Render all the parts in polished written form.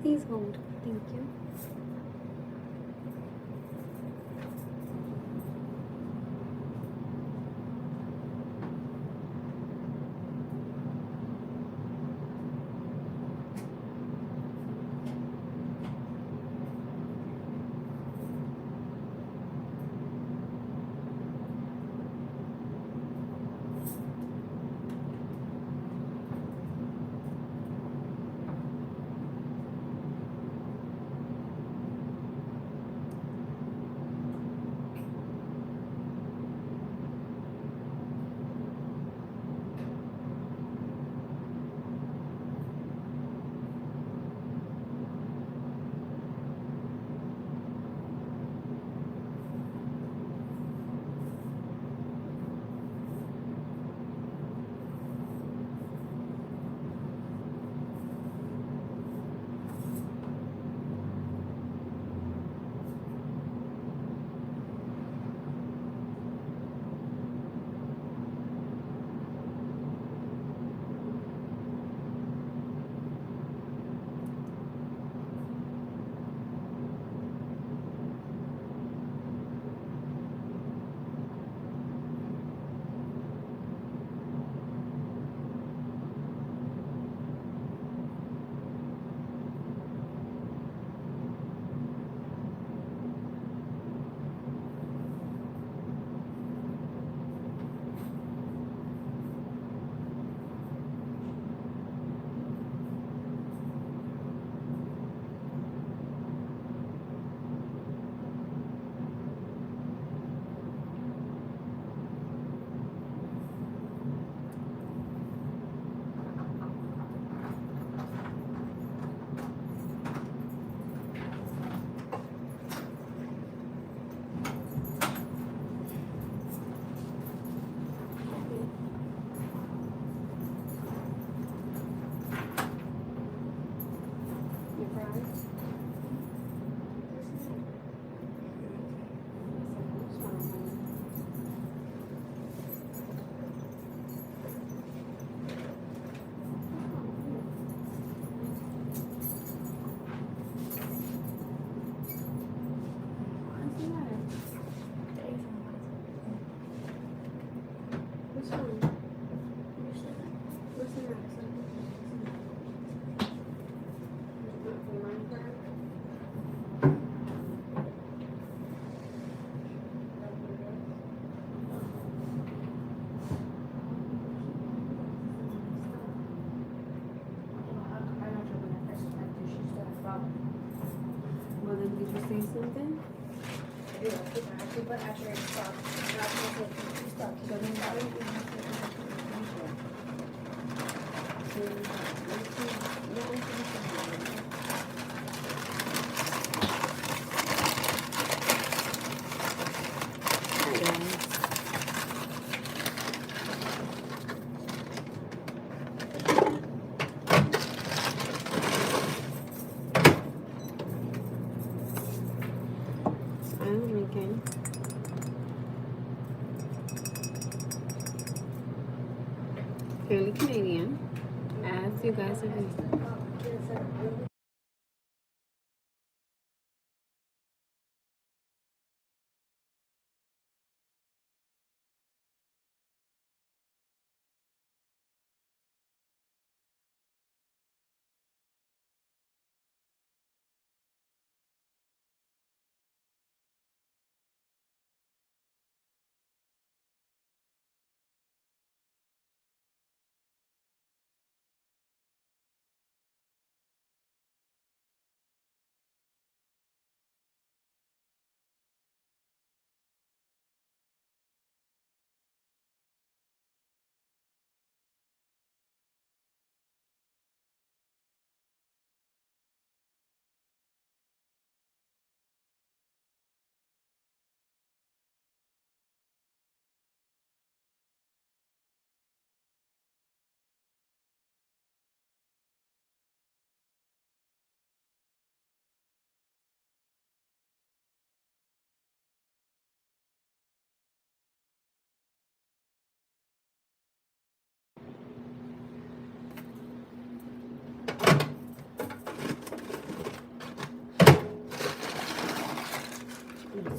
Please hold. Thank you. Your fries? Which one? What's the next one? For Minecraft? Well, then did you say something? Hi, guys. I'm drinking. Fairly Canadian, as you guys have been.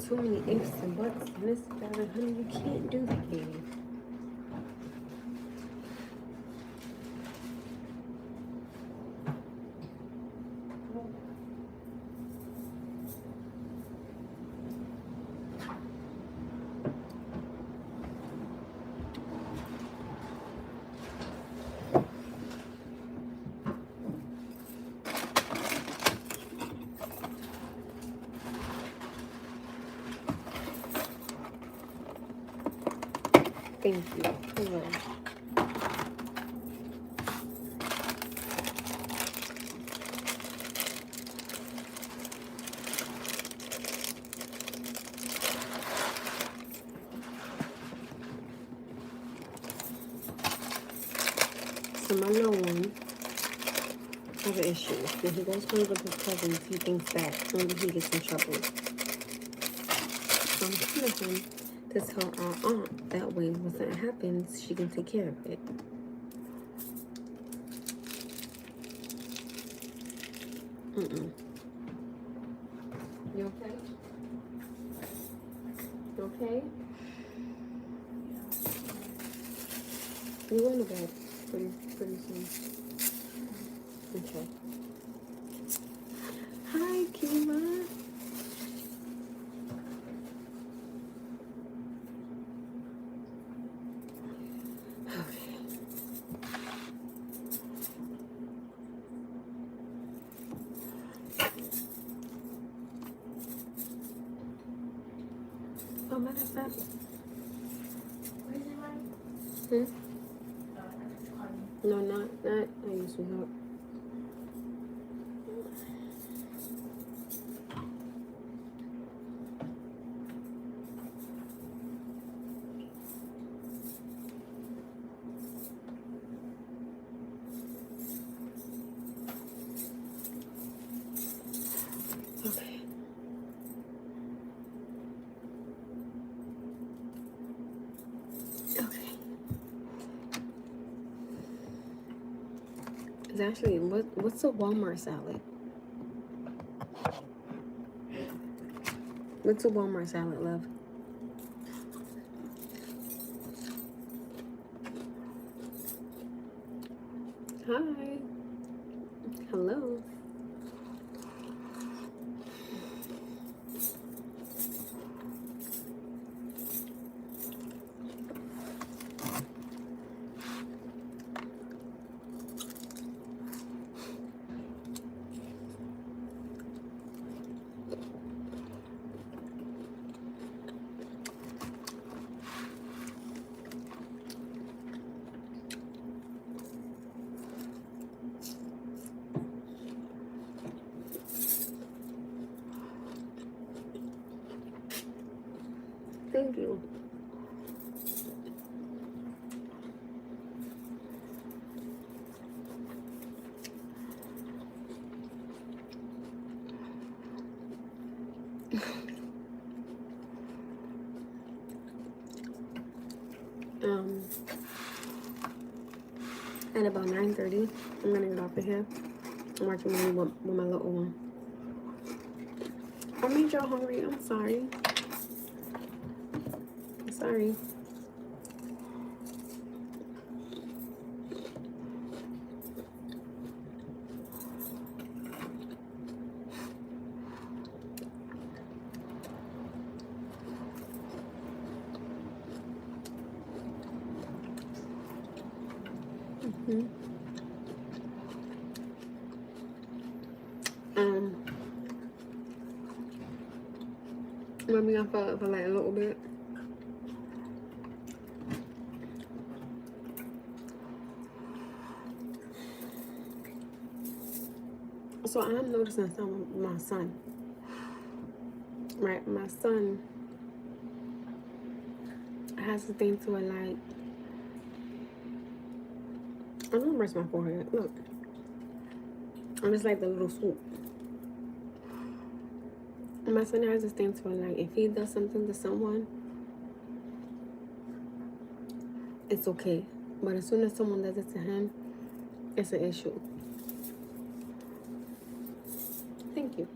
Too many ifs and buts and this, that, and honey, you can't do that, baby. Thank you. Hello. So my little one has an issue. When he goes home with his cousins, he thinks that maybe he gets in trouble. So I'm telling him to tell our aunt that way when something happens, she can take care of it. You okay? You okay? You go to bed pretty soon. Okay. Hi, Kima. Okay. Oh, matter of fact. No, not. I used to help. Okay. Okay. It's actually, what's a Walmart salad? What's a Walmart salad, love? Hi. Hello. Thank you. At about 9:30, I'm gonna get off of here. I'm watching a movie with my little one. I made y'all hungry. I'm sorry. I'm sorry. Let me off for like a little bit. So I'm noticing something with my son. Right, my son has this thing to it like, I'm gonna brush my forehead. Look, and it's like the little swoop. And my son has this thing to it like, if he does something to someone, it's okay. But as soon as someone does it to him, it's an issue. Thank you.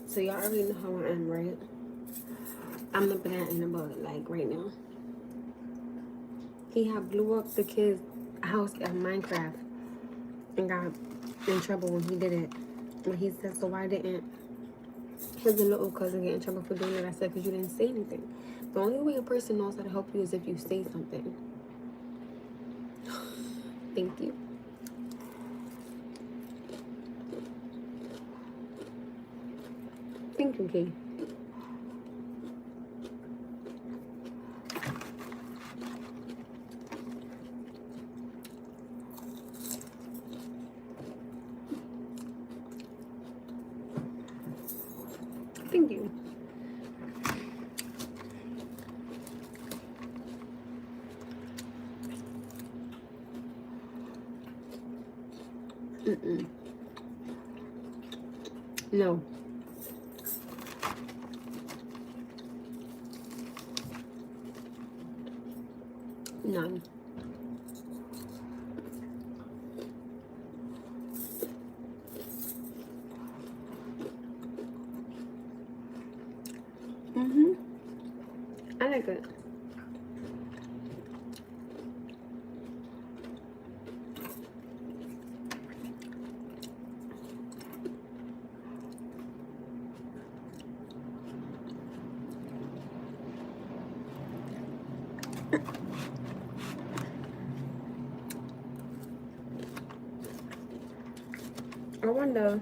So y'all already know how I am, right? I'm nipping that in the bud, like right now. He had blew up the kid's house at Minecraft and got in trouble when he did it. When he said, so why didn't his little cousin get in trouble for doing it? I said, because you didn't say anything. The only way a person knows how to help you is if you say something. Thank you. Thank you, Kay. Thank you. No. None. I like it. I wonder.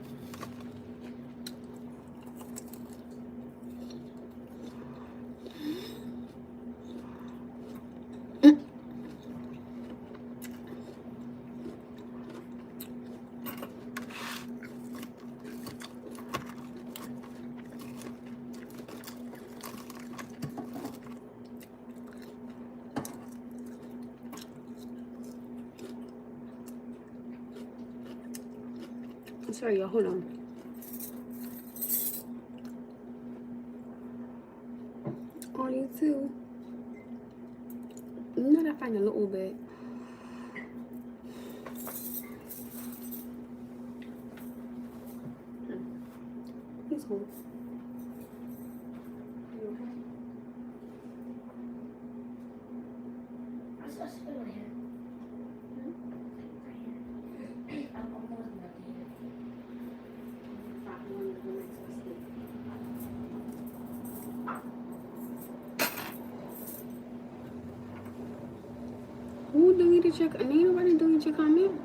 Sorry, y'all. Hold on. On you too. You know that I find a little bit. He's cool. Who deleted your? Ain't nobody deleted your comment.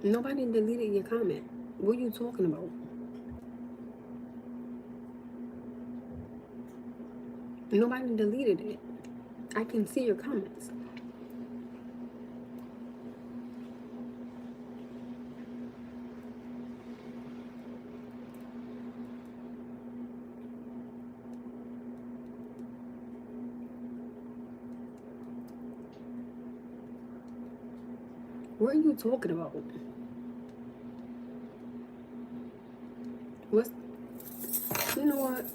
Nobody deleted your comment. What are you talking about? Nobody deleted it. I can see your comments. What are you talking about? What's... You know what?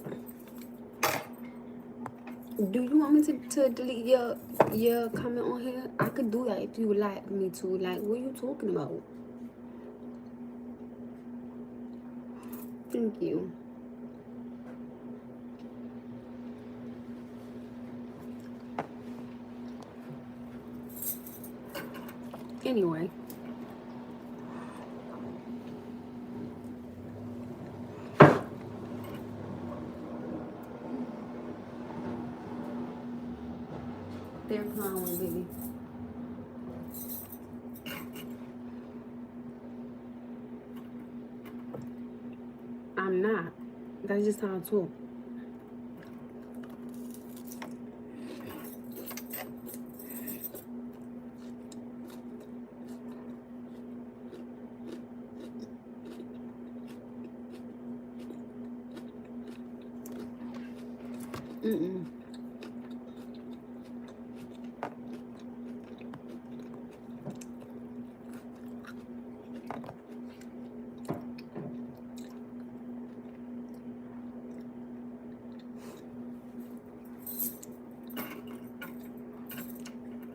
Do you want me to delete your comment on here? I could do that if you would like me to. Like, what are you talking about? Thank you. Anyway. They're clowning, baby. I'm not. That's just how I talk.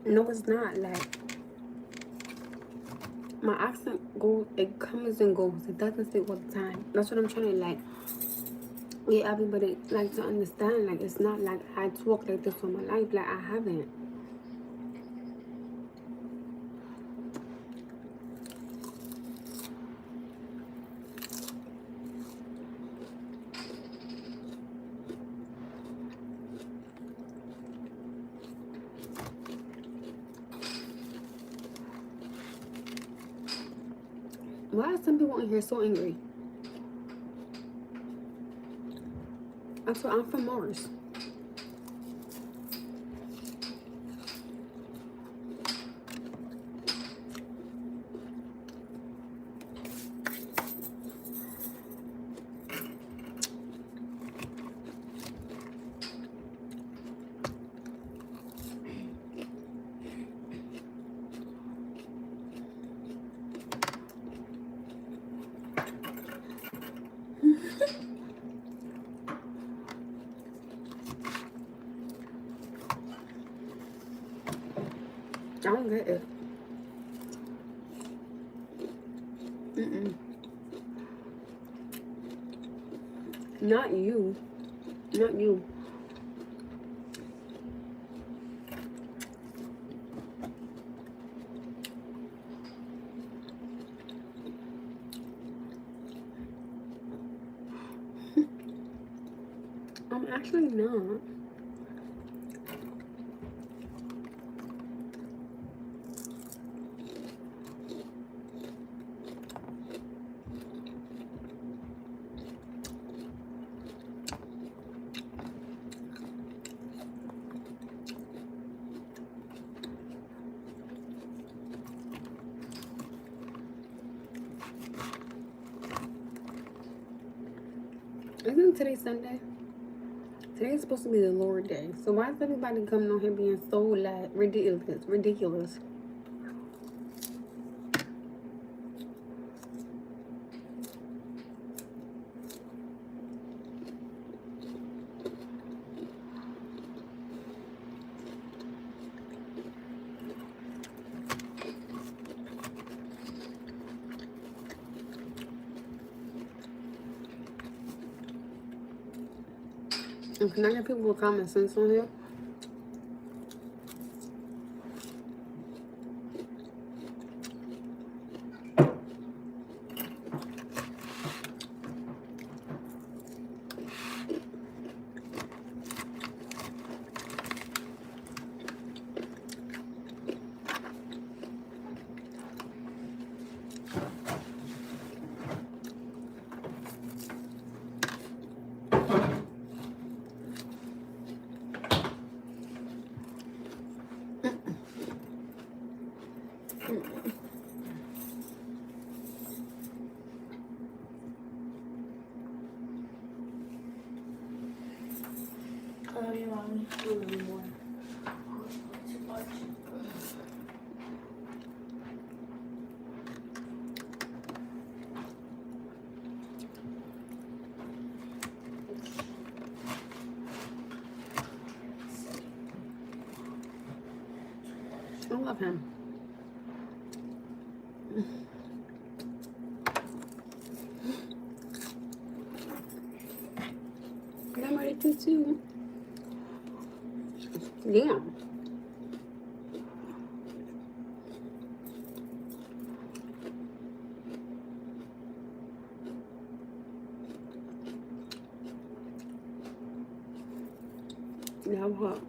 No, it's not. Like, my accent it comes and goes. It doesn't stay all the time. That's what I'm trying to like get everybody like to understand. Like it's not like I talk like this for my life. Like I haven't. Why are some people in here so angry? I'm from Mars. I don't get it. Not you. Not you. I'm actually not. Isn't today Sunday? Today's supposed to be the Lord Day. So why is everybody coming on here being so like ridiculous? Ridiculous. And can I get people with common sense on here? Oh, yeah, mommy. I love him. I'm ready to too. Damn. Yeah, I'm hot.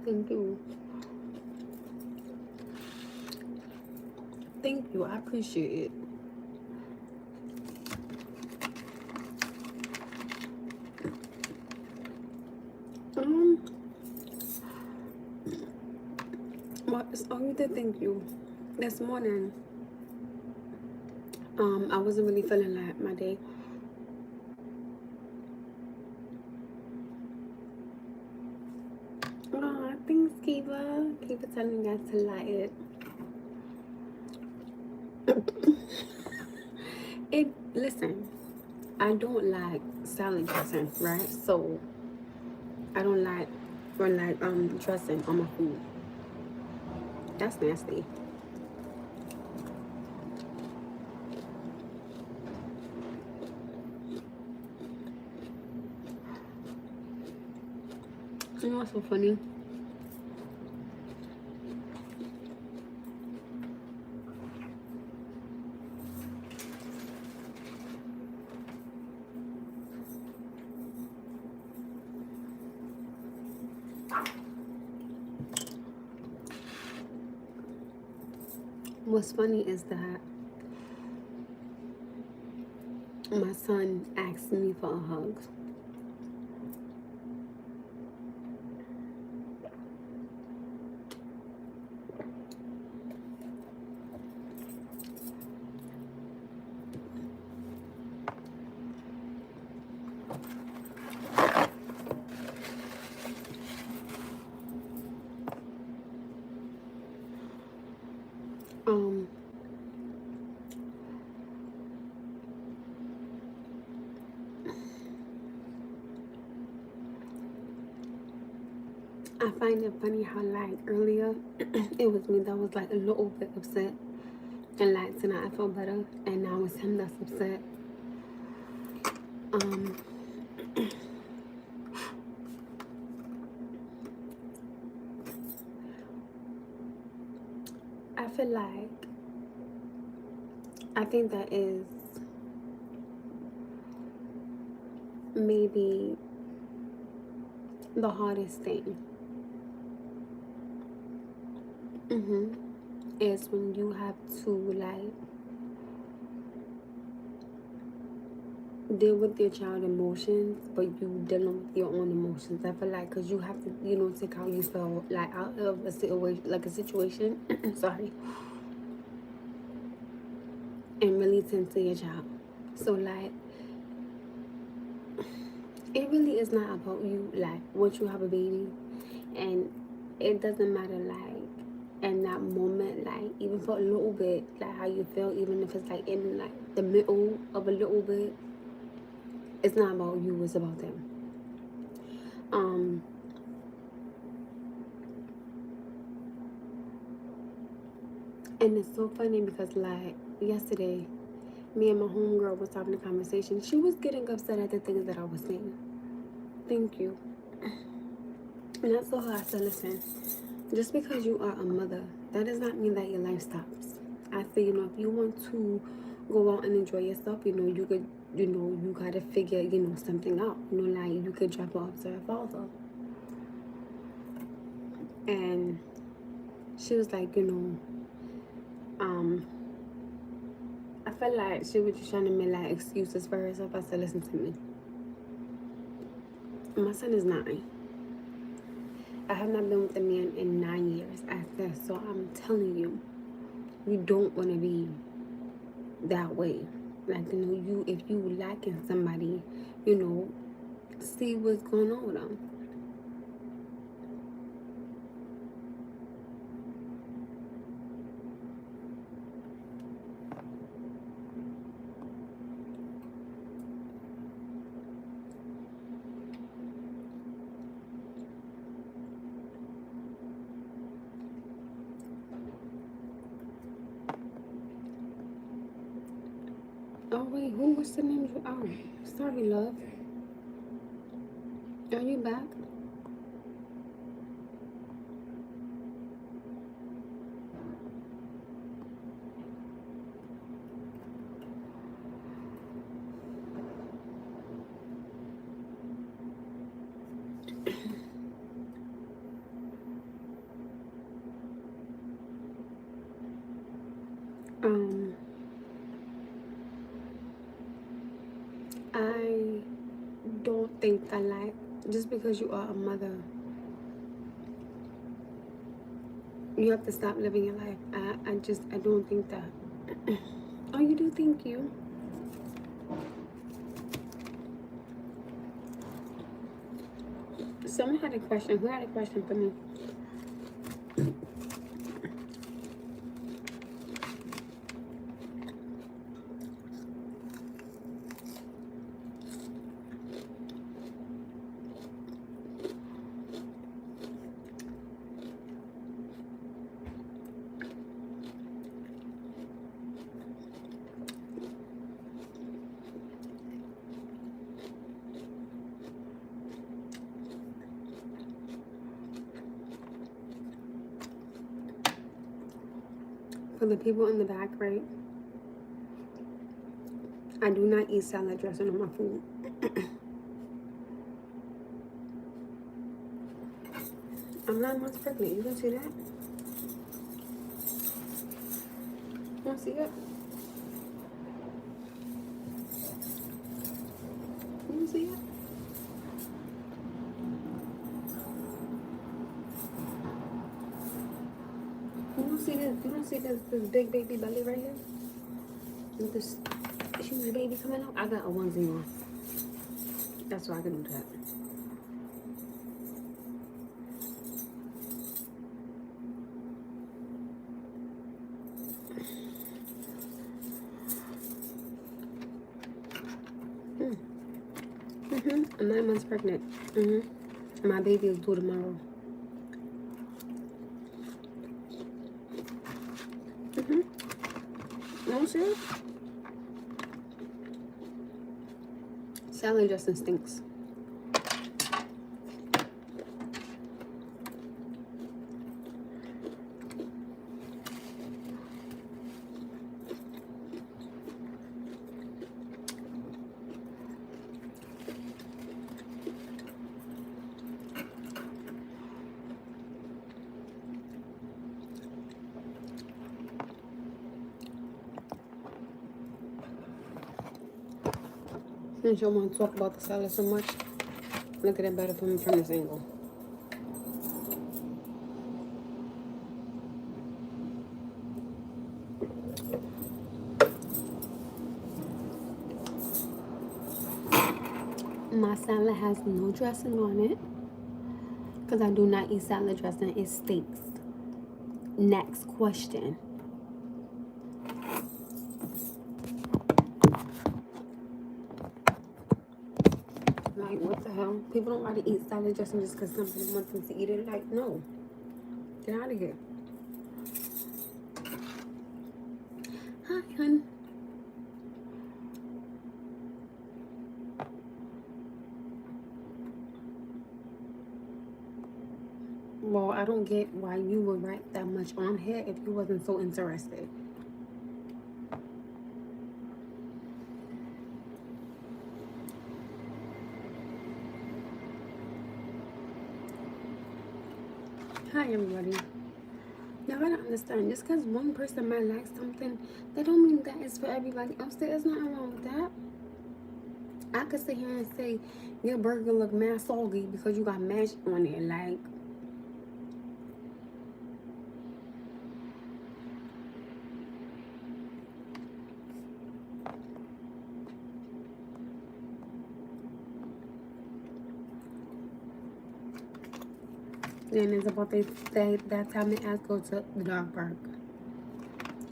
Thank you. Thank you. I appreciate it. Well, it's only to thank you. This morning, I wasn't really feeling like my day. Oh, thanks, Kiva. Kiva telling you guys to like it. Listen, I don't like salad dressing, right? So I don't like for like dressing on my food. That's nasty. You know what's so funny? What's funny is that my son asked me for a hug. Um, I find it funny how like earlier it was me that was like a little bit upset, and like tonight I felt better, and now it's him that's upset. Um, I feel like I think that is maybe the hardest thing. Is when you have to like deal with your child emotions, but you dealing with your own emotions. I feel like because you have to, you know, take how you feel like out of a situation, sorry, and really tend to your child. So like, it really is not about you. Like once you have a baby, and it doesn't matter like in that moment, like even for a little bit, like how you feel, even if it's like in like the middle of a little bit, it's not about you, it's about them. And it's so funny because like yesterday, me and my homegirl was having a conversation. She was getting upset at the things that I was saying. Thank you. And I told her, I said, listen, just because you are a mother, that does not mean that your life stops. I said, you know, if you want to go out and enjoy yourself, you know, you could, you know, you gotta figure, you know, something out. You know, like you could drop off to her father. And she was like, you know, I felt like she was just trying to make like excuses for herself. I said, listen to me. My son is 9. I have not been with a man in 9 years. I said, so I'm telling you, you don't want to be that way. Like, you know, you if you lacking somebody, you know, see what's going on with them. Oh wait, who was the name? Oh, sorry, love. Are you back? I don't think that like just because you are a mother, you have to stop living your life. I don't think that. Oh, you do? Thank you. Someone had a question. Who had a question for me? For the people in the back, right? I do not eat salad dressing on my food. I'm 9 months pregnant. You can see that? You want to see it? You can see it? You don't see this? You don't see this big baby belly right here? With this huge baby coming out? I got a onesie on. That's why I can do that. I'm 9 months pregnant. And my baby is due tomorrow. No shit. Salad dressing stinks. Since you want to talk about the salad so much, look at it better from this angle. My salad has no dressing on it because I do not eat salad dressing. It stinks. Next question. Like, what the hell? People don't like to eat salad dressing just because somebody wants them to eat it. Like, no. Get out of here. Hi, hun. Well, I don't get why you would write that much on here if you wasn't so interested. Hi, everybody. Y'all gotta understand, just because one person might like something, that don't mean that it's for everybody else. There's nothing wrong with that. I could sit here and say your burger look mad soggy because you got mash on it. Like, then it's about that time it has to go to the dog park.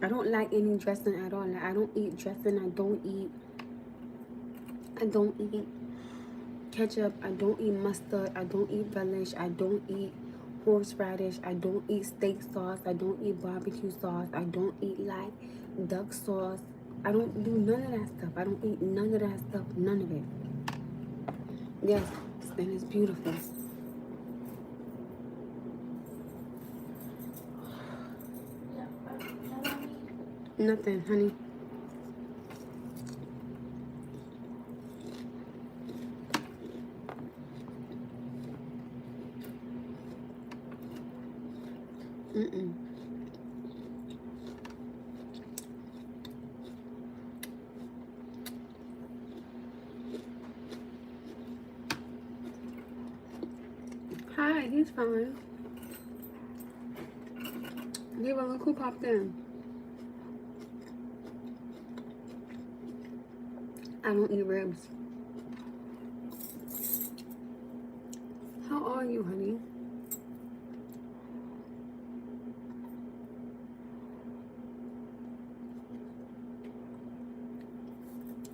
I don't like any dressing at all. Like, I don't eat dressing. I don't eat ketchup. I don't eat mustard. I don't eat relish. I don't eat horseradish. I don't eat steak sauce. I don't eat barbecue sauce. I don't eat like duck sauce. I don't do none of that stuff. I don't eat none of that stuff. None of it. Yes, and it's beautiful. Nothing, honey. Hi, he's fine. Give a look who popped in. I don't eat ribs. How are you, honey?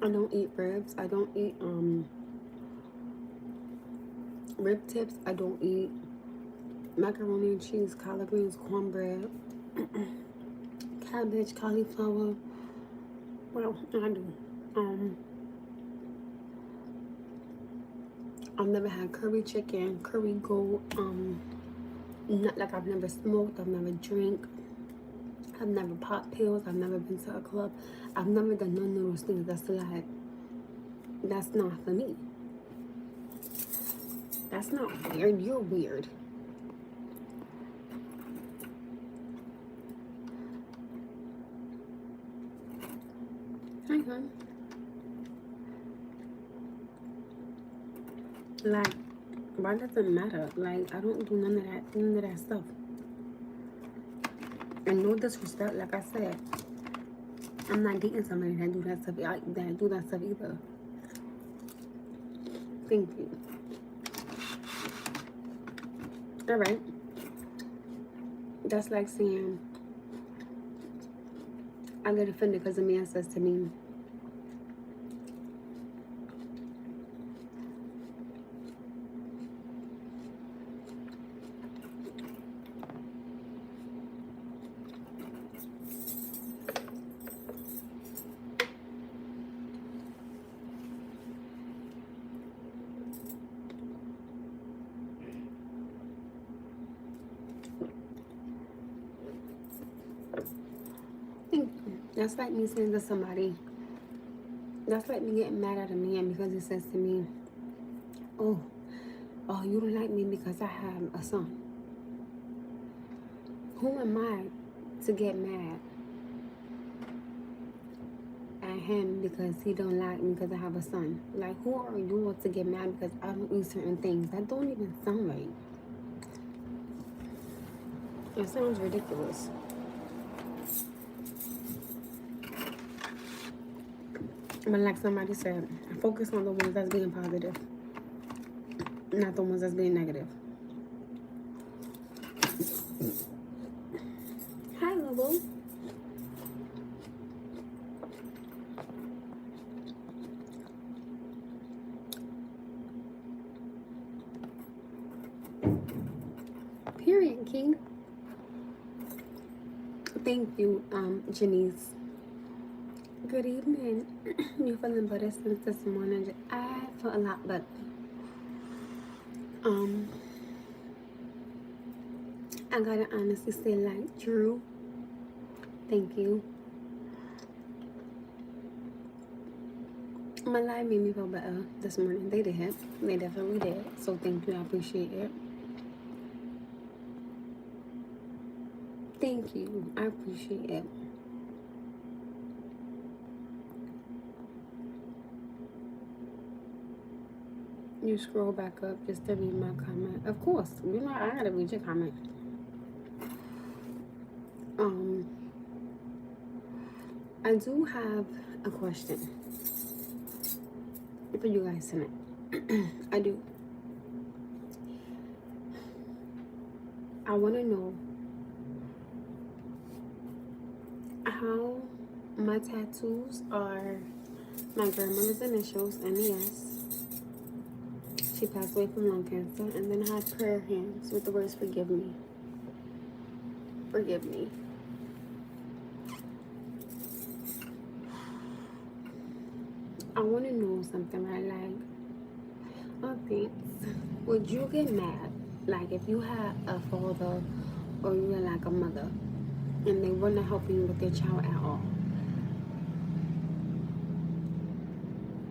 I don't eat ribs. I don't eat rib tips. I don't eat macaroni and cheese, collard greens, cornbread, cabbage, cauliflower. Well, I do. I've never had curry chicken, curry goat. Not like I've never smoked. I've never drank I've never popped pills. I've never been to a club. I've never done none of those things. That's not for me. That's not weird. You're weird. Hi, hon. Like, why does it matter? Like, I don't do none of that stuff. And no disrespect, like I said, I'm not dating somebody that do that stuff either. Thank you. All right. That's like saying I get offended because a man says to me, thank you. That's like me saying to somebody, that's like me getting mad at a man because he says to me, oh, you don't like me because I have a son. Who am I to get mad at him because he don't like me because I have a son? Like, who are you to get mad because I don't eat certain things? That don't even sound right. It sounds ridiculous. But like somebody said, focus on the ones that's being positive, not the ones that's being negative. Hi, Lobo. Period, King. Thank you, Shaniece. Good evening. You feeling better since this morning? I felt a lot better. I gotta honestly say, like, Drew, thank you. My life made me feel better this morning. They did. They definitely did. So thank you. I appreciate it. Thank you. I appreciate it. You scroll back up just to read my comment. Of course. You know, I gotta read your comment. I do have a question for you guys tonight. I do. I want to know how my tattoos are my grandmother's initials, NES. She passed away from lung cancer, and then I had prayer hands with the words "forgive me." Forgive me. I want to know something, right? Like, oh, thanks. Would you get mad, like, if you had a father or you were like a mother, and they were not helping you with your child at all?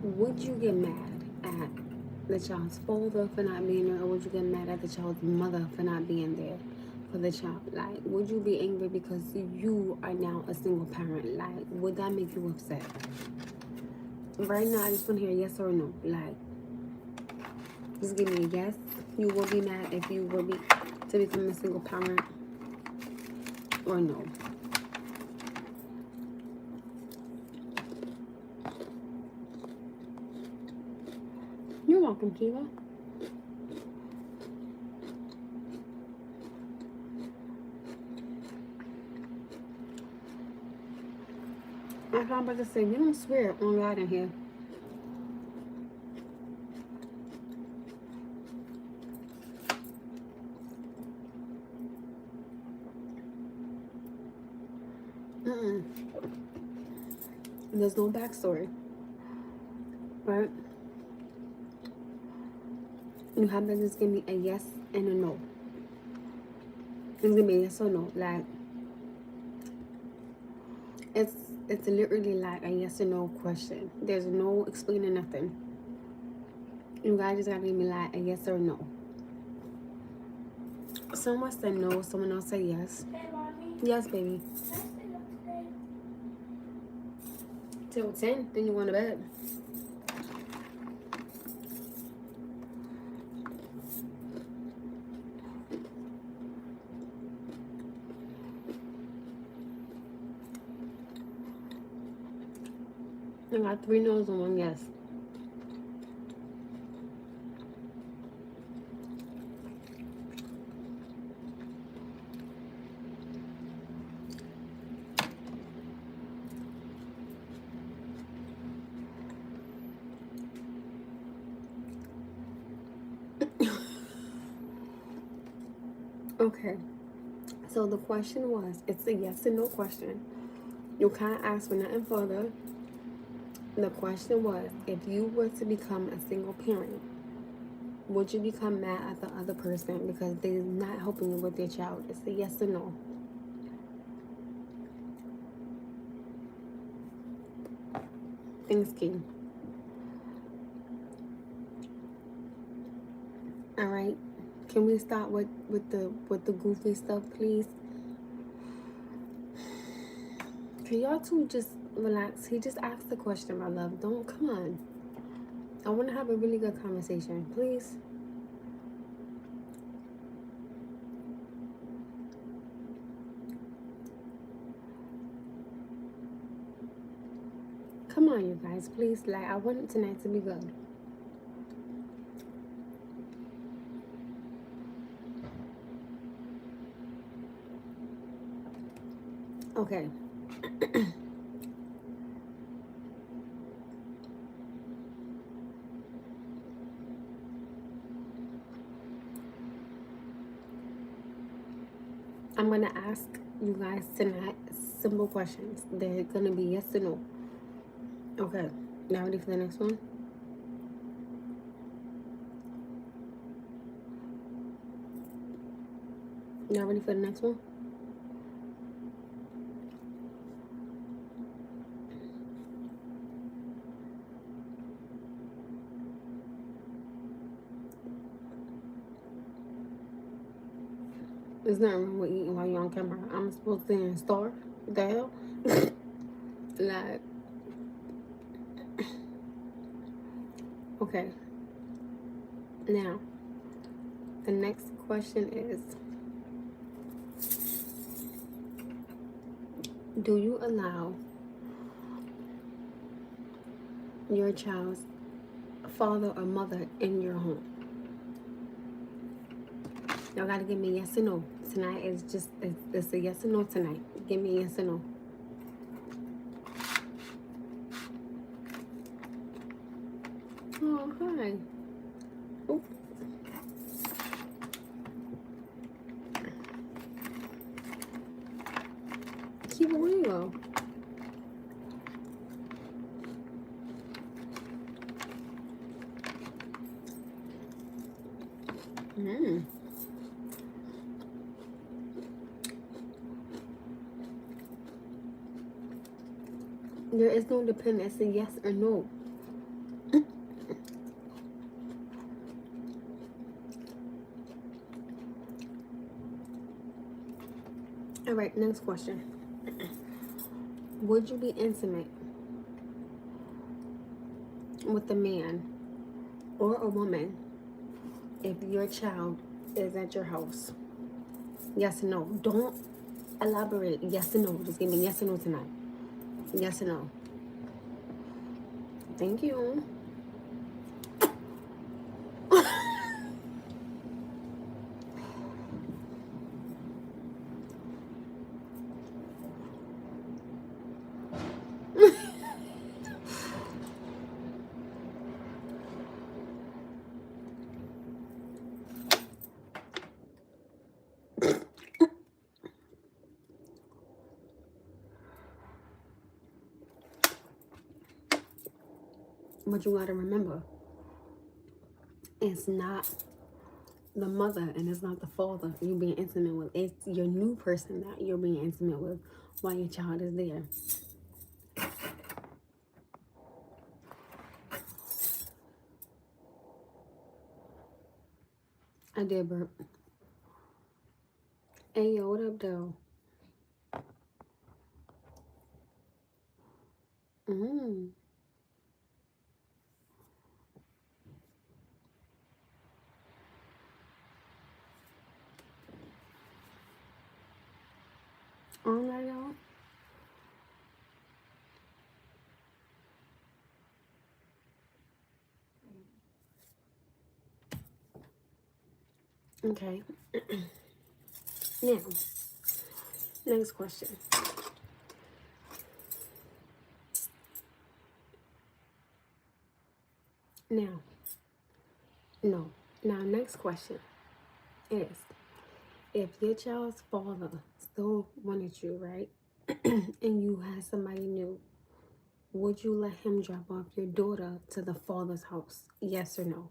Would you get mad at the child's father for not being there, or would you get mad at the child's mother for not being there for the child? Like, would you be angry because you are now a single parent? Like, would that make you upset? Right now, I just want to hear yes or no. Like, just give me a yes. You will be mad if you were to become a single parent, or no. You're welcome, Kiva. I'm about to say, we don't swear on God in here. There's no backstory, right? You have to just give me a yes and a no. It's gonna be a yes or no. Like, It's it's literally like a yes or no question. There's no explaining nothing. You guys just gotta give me like a yes or no. Someone said no, someone else said yes. Hey, Mommy. Yes, baby. Can I stay up today? Till 10, then you want to bed. I got 3 no's and 1 yes. Okay, so the question was, it's a yes or no question. You can't ask for nothing further. The question was, if you were to become a single parent, would you become mad at the other person because they're not helping you with their child? It's a yes or no. Thanks, King. All right, can we stop with the goofy stuff, please? Can y'all two just relax? He just asked the question, my love. Don't, come on. I want to have a really good conversation, please. Come on, you guys, please. Like, I want tonight to be good. Okay. I'm going to ask you guys tonight simple questions. They're going to be yes or no. Okay. Now ready for the next one? Y'all ready for the next one? There's nothing wrong with eating while you're on camera. I'm supposed to starve? What the hell? Like, okay. Now, the next question is, do you allow your child's father or mother in your home? Y'all gotta give me yes or no. Tonight is just, it's a yes or no tonight. Give me a yes or no. Oh, hi. Oh. Keep it, where you go? There is no dependence. It's a yes or no. All right, next question. Would you be intimate with a man or a woman if your child is at your house? Yes or no. Don't elaborate. Yes or no. Just give me yes or no tonight. Yes or no. Thank you. But you gotta remember, it's not the mother and it's not the father you're being intimate with. It's your new person that you're being intimate with while your child is there. I did burp. Hey, yo, what up, though? Mm. All right, y'all. Okay. Now, next question. Now, no. Now, next question is, if your child's father still wanted you, right, and you had somebody new, would you let him drop off your daughter to the father's house? Yes or no?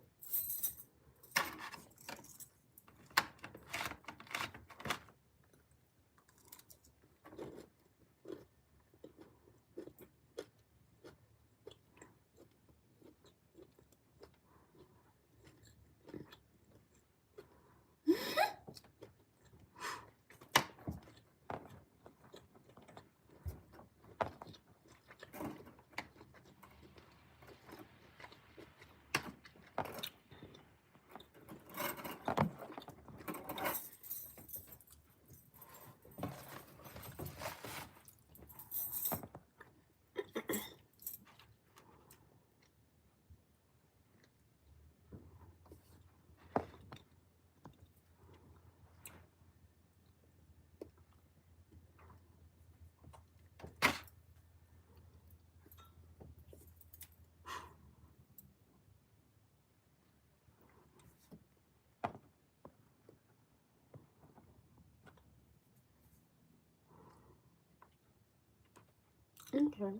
Okay.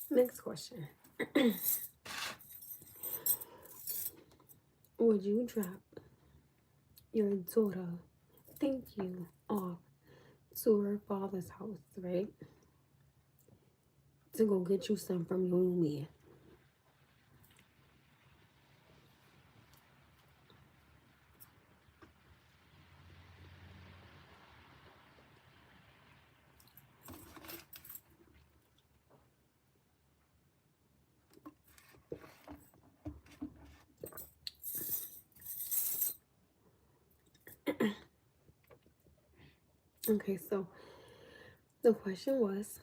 Next question. Would you drop your daughter, thank you, off to her father's house, right? To go get you some from your new man? Okay, so the question was,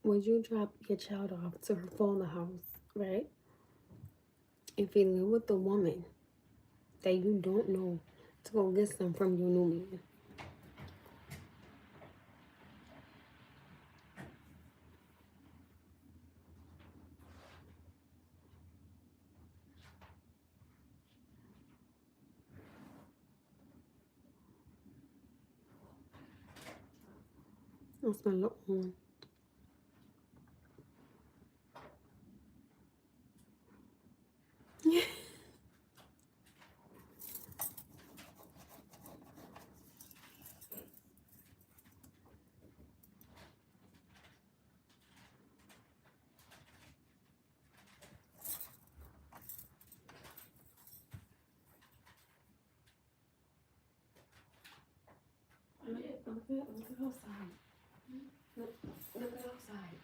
would you drop your child off to her father's house, right? If you live with a woman that you don't know, to go get some from your new man? That's my little one. Look outside. Look outside.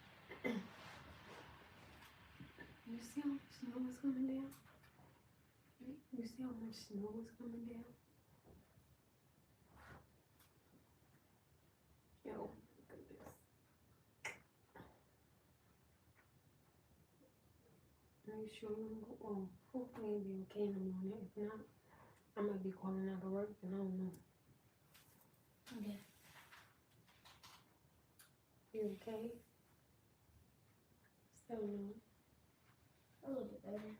You see how much snow is coming down? You see how much snow is coming down? Yo, goodness. Are you sure you want to go? Oh, hopefully it'll be okay in the morning. If not, I might be calling out of work, and I don't know. Okay. You okay? Still no. A little bit better.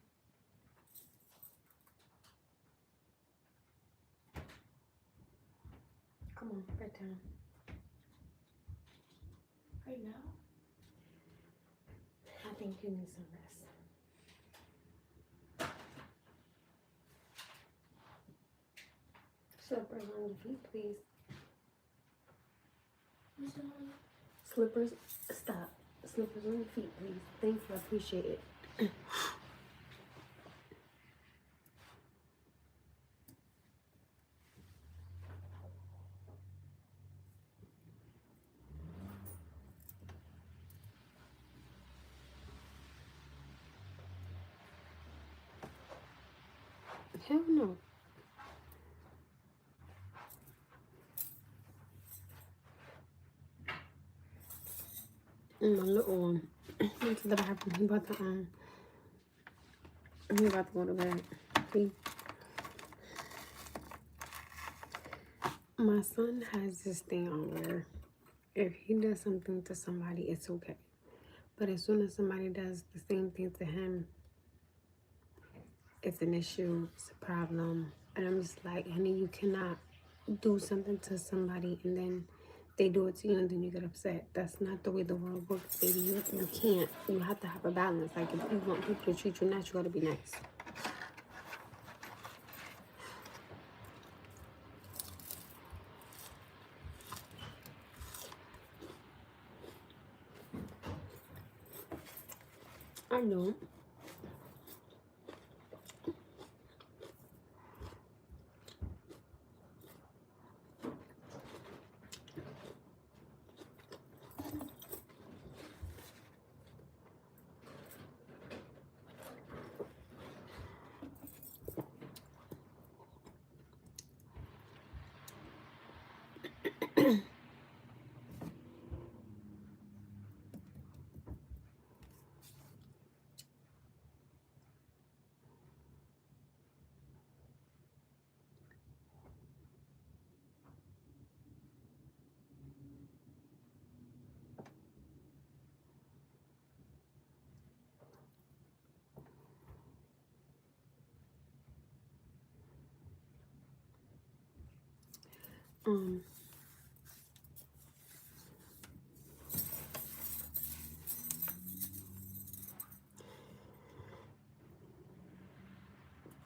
Come on, bedtime. Right now? I think you need some rest. Slippers on your feet, please. Slippers, stop. Slippers on your feet, please. Thank you, I appreciate it. Hell no. And my little one went to the bathroom. He about to go to bed. My son has this thing on where if he does something to somebody, it's okay. But as soon as somebody does the same thing to him, it's an issue, it's a problem. And I'm just like, honey, you cannot do something to somebody and then they do it to you and then you get upset. That's not the way the world works, baby. You can't. You have to have a balance. Like, if you want people to treat you nice, you gotta be nice. I know.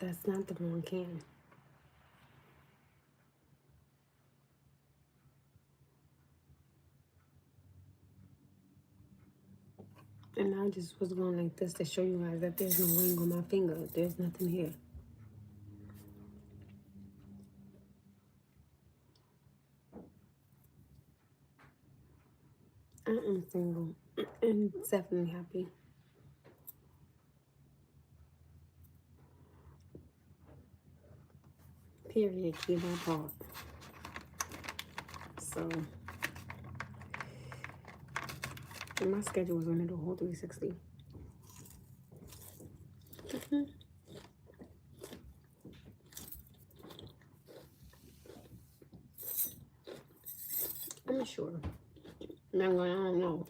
That's not the wrong can. And I just was going like this to show you guys that there's no ring on my finger. There's nothing here. I am single and definitely happy. Period. Keep my part. So, my schedule was on the whole 360. I'm sure. I don't know.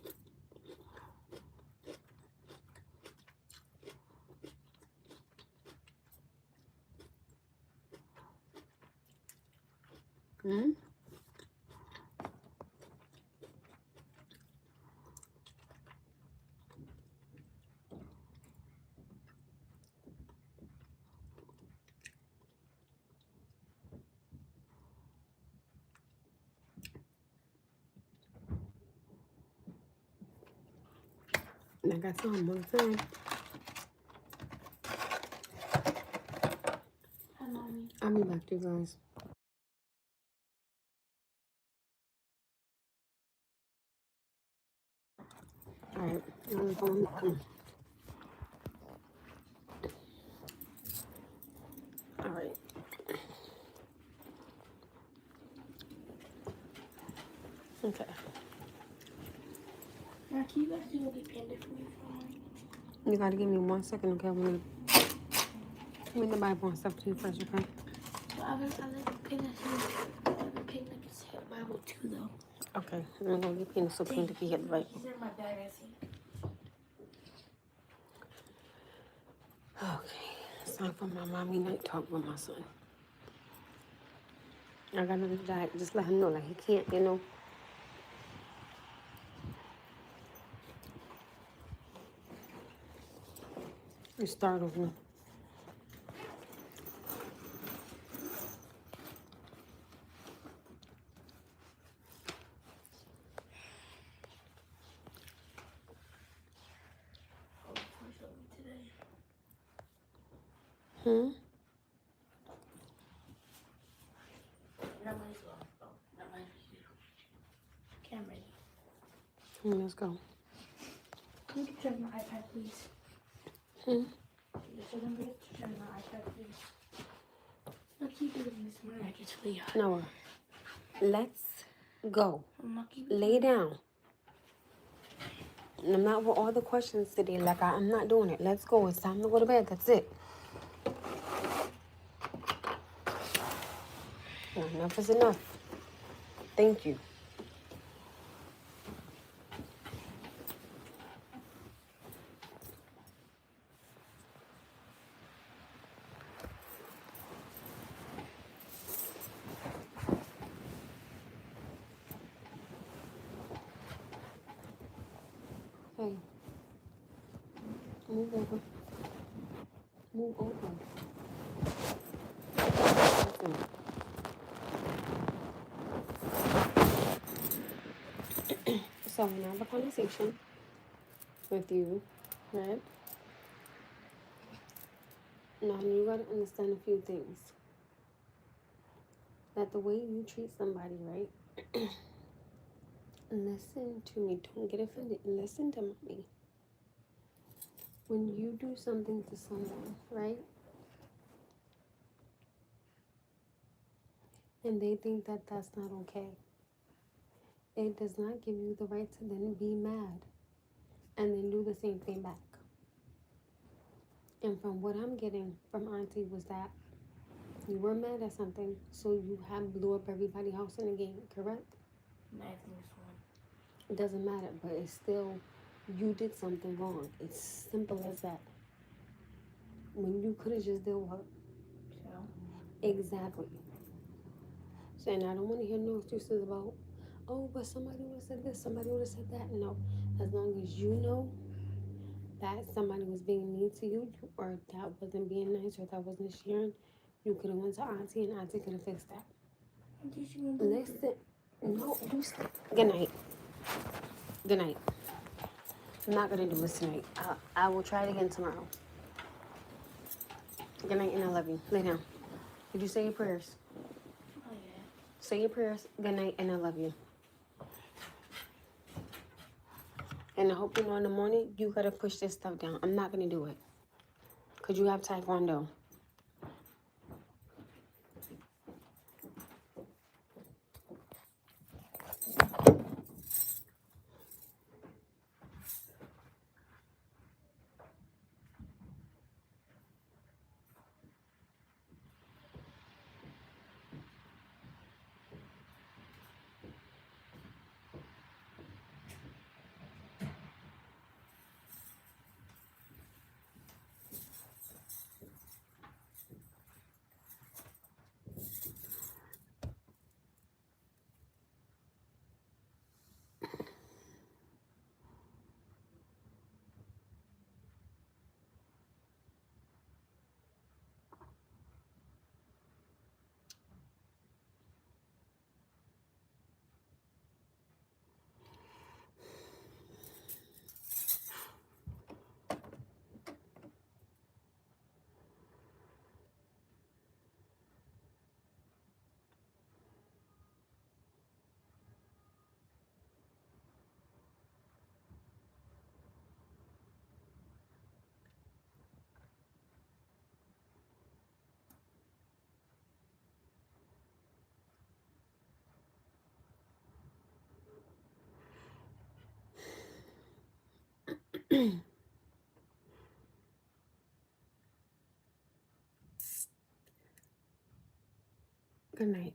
Like I saw him all the time. Hi, Mommy. I'll be back to you guys. Alright. Alright. Okay. Now, can you guys do a panda for me for a moment? You gotta give me 1 second, okay? I'm gonna the Bible and stuff to you first, okay? Well, I like a panda too. I like a panda that can say the Bible too, though. Okay. I'm gonna get panda so panda can hit the Bible. He's in my bag, I see. Okay. It's time for my mommy night talk with my son. I gotta just let him know, like, he can't, you know. It startled me. Hmm? Not my as well. Oh, not my camera. Let's go. Can you turn my iPad, please? Hmm? Just remember to turn my iPad, please. I'll keep doing this when I get to the yard. Noah, let's go. I'm not keeping Lay down. And I'm not with all the questions today. Like, I'm not doing it. Let's go. It's time to go to bed. That's it. No, enough is enough. Thank you. Hey, move over. Move over. Listen. So, when I have a conversation with you, right? Now, you gotta understand a few things. That the way you treat somebody, right? Listen to me. Don't get offended. Listen to me. When you do something to someone, right? And they think that that's not okay. It does not give you the right to then be mad and then do the same thing back. And from what I'm getting from Auntie was that you were mad at something, so you have blew up everybody's house in the game, correct? I think this one. It doesn't matter, but it's still, you did something wrong. It's simple as that. When you could have just did what? So? Exactly. So, and I don't want to hear no excuses about, oh, but somebody would have said this, somebody would have said that. No, as long as you know that somebody was being mean to you, or that wasn't being nice, or that wasn't sharing, you could have went to Auntie, and Auntie could have fixed that. Listen, no, you stay. Good night. Good night. I'm not gonna do this tonight. I will try it again tomorrow. Good night, and I love you. Lay down. Did you say your prayers? Oh, yeah. Say your prayers. Good night, and I love you. And I hope you know in the morning, you gotta push this stuff down. I'm not gonna do it. Because you have Taekwondo. Good night.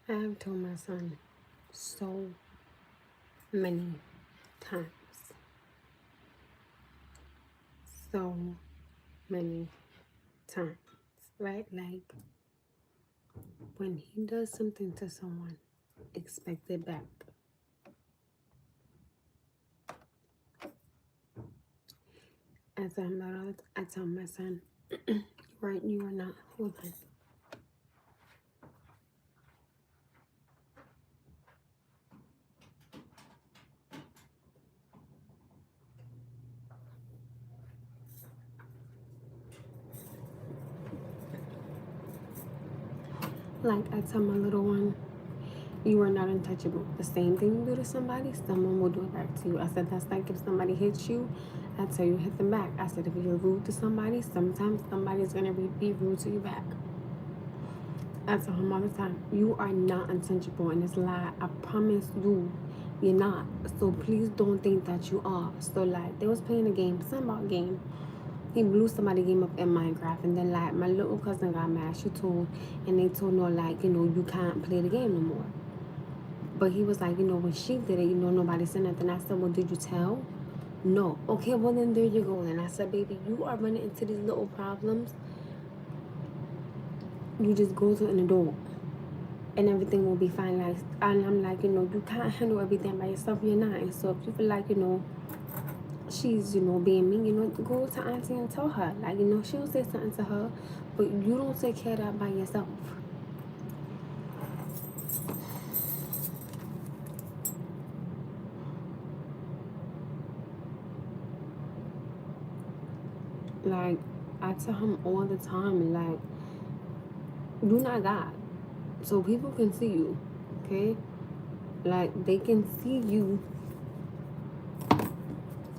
I have told my son so many times, so many times, right? Like, when he does something to someone, expect it back. I tell him that all the time. I tell my son, right, you are not, hold on. Like, I tell my little one, you are not untouchable. The same thing you do to somebody, someone will do it back to you. I said, that's like if somebody hits you, I tell you, hit them back. I said, if you're rude to somebody, sometimes somebody's going to be rude to you back. I tell him all the time, you are not untouchable. And it's lie. I promise you, you're not. So please don't think that you are. So, like, they was playing a game, something about a game. He blew somebody game up in Minecraft, and then like my little cousin got mad. She told, and they told her like, you can't play the game no more. But he was like, when she did it, nobody said nothing. I said, well, did you tell? No. Okay, well then there you go. And I said, baby, you are running into these little problems. You just go to an adult, and everything will be fine. Like, and I'm like, you can't handle everything by yourself. You're not. And so if you feel like, she's, being mean, go to auntie and tell her. Like, she'll say something to her, but you don't take care of that by yourself. Like, I tell him all the time, like, you're not God. So people can see you, okay? Like, they can see you,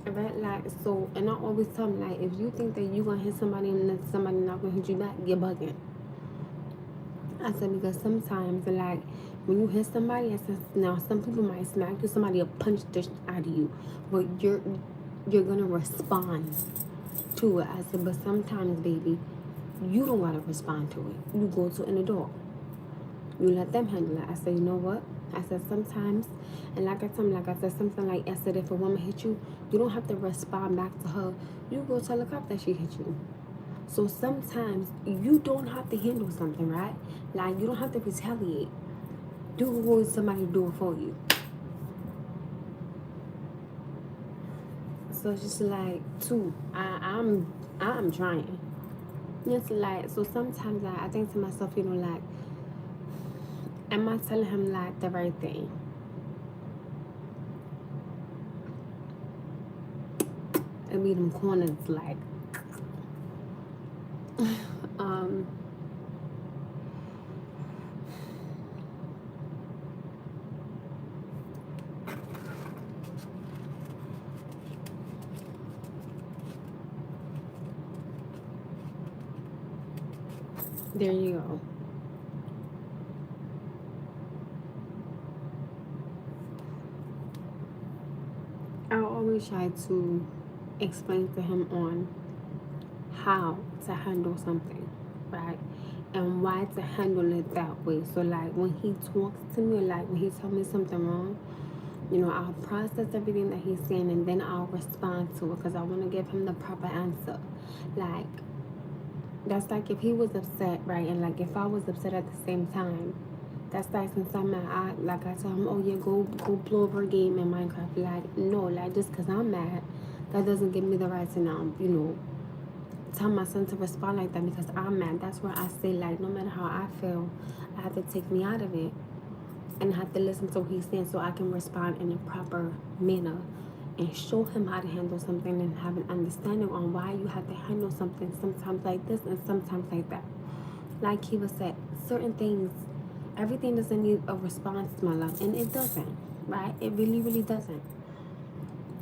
right? Like, so, and I always tell them, like, if you think that you're going to hit somebody and then somebody not going to hit you back, you're bugging. I said, because sometimes, like, when you hit somebody, I said, now, some people might smack you, somebody will punch the shit out of you, but you're going to respond to it. I said, but sometimes, baby, you don't got to respond to it. You go to an adult. You let them handle it. I said, you know what? I said, sometimes, and like I said, something like, I said, if a woman hit you, you don't have to respond back to her. You go tell the cop that she hit you. So sometimes you don't have to handle something, right? Like, you don't have to retaliate. Do what somebody do it for you. So it's just like, too, I'm trying. It's like, so sometimes I think to myself, like, am I telling him like the right thing? It be them corners like there you go. I always try to explain to him on how to handle something, right? And why to handle it that way. So like when he talks to me, like when he tells me something wrong, I'll process everything that he's saying and then I'll respond to it because I want to give him the proper answer. Like, that's like if he was upset, right? And like if I was upset at the same time, that's like since I'm mad, I tell him, oh yeah, go blow up her game in Minecraft. Like, no, like just because I'm mad, that doesn't give me the right to now, tell my son to respond like that because I'm mad. That's where I say, like, no matter how I feel, I have to take me out of it and have to listen to what he's saying so I can respond in a proper manner and show him how to handle something and have an understanding on why you have to handle something sometimes like this and sometimes like that. Like he was said, certain things, everything doesn't need a response, my love, and it doesn't, right? It really, really doesn't.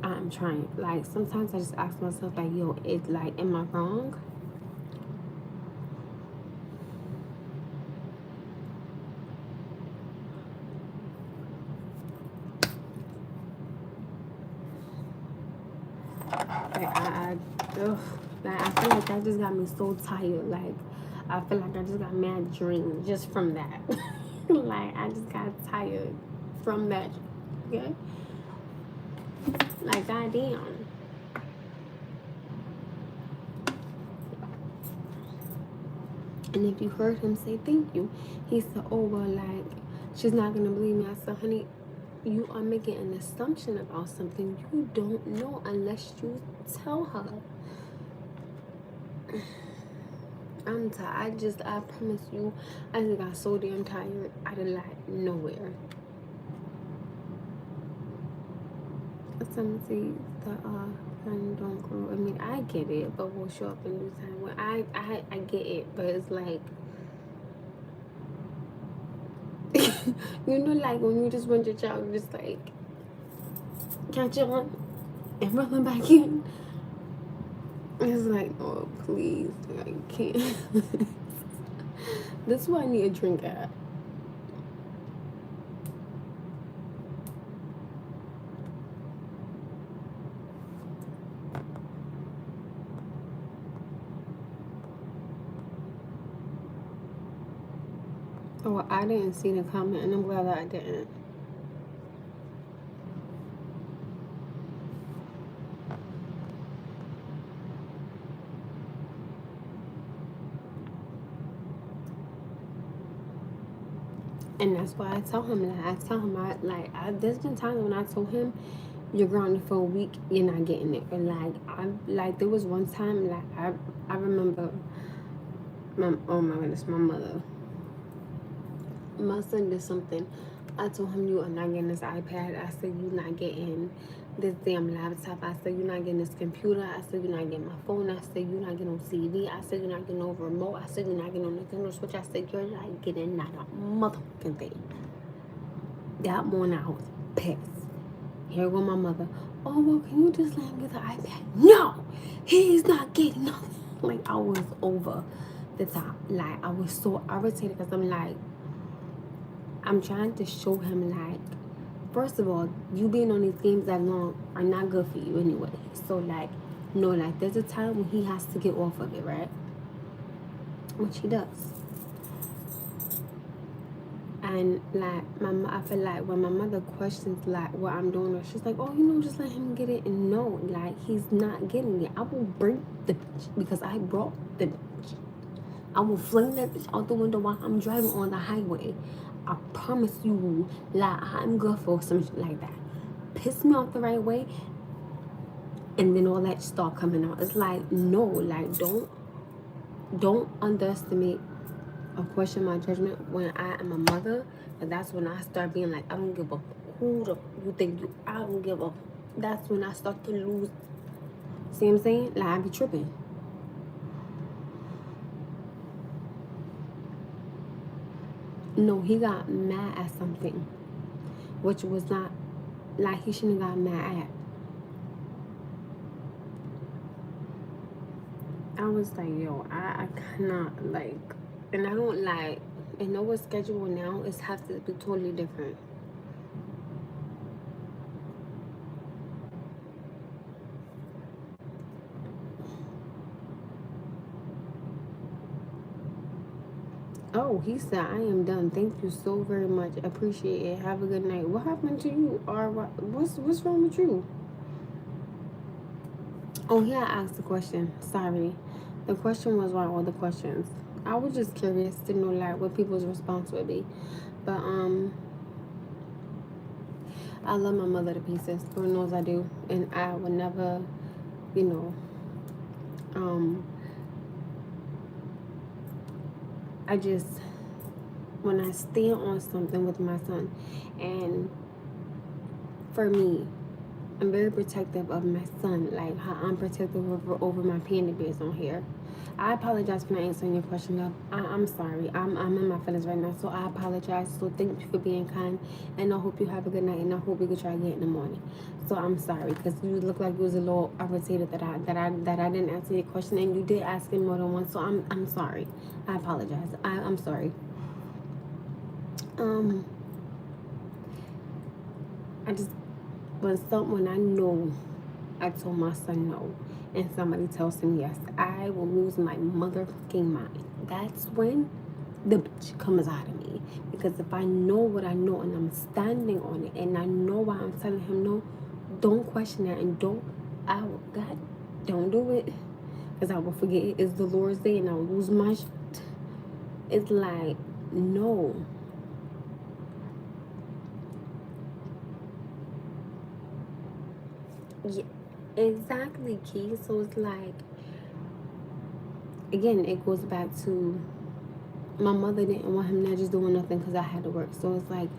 I'm trying. Like, sometimes I just ask myself, like, yo, am I wrong? I feel like that just got me so tired. Like, I feel like I just got mad dreams just from that. Like, I just got tired from that. Okay? Like, goddamn. And if you heard him say thank you, he said, oh, well, like, she's not going to believe me. I said, honey, you are making an assumption about something you don't know unless you tell her. I'm tired. I promise you, I just got so damn tired out of like nowhere. Some seeds that don't grow. I mean, I get it, but will show up in due time. Well, I get it, but it's like, you know, like when you just want your child, you just like catch on and run them back in. It's like, oh please, I can't. This is why I need a drink at. Oh, I didn't see the comment, and I'm glad that I didn't. And that's why I tell him that. There's been times when I told him, you're grounded for a week, you're not getting it. And there was one time, I remember, oh my goodness, my mother. My son did something. I told him, you are not getting this iPad. I said, you're not getting this damn laptop. I said, you're not getting this computer. I said, you're not getting my phone. I said, you're not getting no TV. I said, you're not getting no remote. I said, you're not getting no Nintendo Switch. I said, you're not getting not a motherfucking thing. That morning, I was pissed. Here go my mother. Oh, well, can you just let him get the iPad? No! He's not getting nothing. Like, I was over the top. Like, I was so irritated because I'm like, I'm trying to show him, like, first of all, you being on these games that long are not good for you anyway. So, like, no, like, there's a time when he has to get off of it, right? Which he does. And, like, I feel like when my mother questions, like, what I'm doing, she's like, oh, just let him get it. And no, like, he's not getting it. I will break the bitch because I brought the bitch. I will fling that bitch out the window while I'm driving on the highway. I promise you, like, I'm good for some shit like that. Piss me off the right way, and then all that start coming out. It's like, no, like, don't underestimate or question my judgment when I am a mother. But that's when I start being like, I don't give a who the you think you. I don't give a. That's when I start to lose. See what I'm saying? Like, I be tripping. No, he got mad at something, which was not, like, he shouldn't have got mad at. I was like, yo, I cannot, like, and I don't like, and know what's scheduled now is have to be totally different. Oh, he said, I am done. Thank you so very much. Appreciate it. Have a good night. What happened to you? Or what's wrong with you? Oh, yeah, I asked the question. Sorry. The question was why all the questions. I was just curious to know, like, what people's response would be. But, I love my mother to pieces. Lord knows I do. And I would never, I just, when I stand on something with my son, and for me, I'm very protective of my son, like how I'm protective over my panda bears on here. I apologize for not answering your question, love. I'm sorry. I'm in my feelings right now, so I apologize. So thank you for being kind, and I hope you have a good night, and I hope we could try again in the morning. So I'm sorry, because you look like you was a little irritated that I didn't answer your question, and you did ask it more than once. So I'm sorry. I apologize. I'm sorry. I just when I know I told my son no, and somebody tells him yes, I will lose my motherfucking mind. That's when the bitch comes out of me. me. Because if I know what I know and I'm standing on it and I know why I'm telling him no, don't question that and don't do it. Because I will forget it is the Lord's day and I'll lose my shit. It's like, no. Yeah, exactly, Key. So it's like, again, it goes back to my mother didn't want him not just doing nothing because I had to work. So it's like,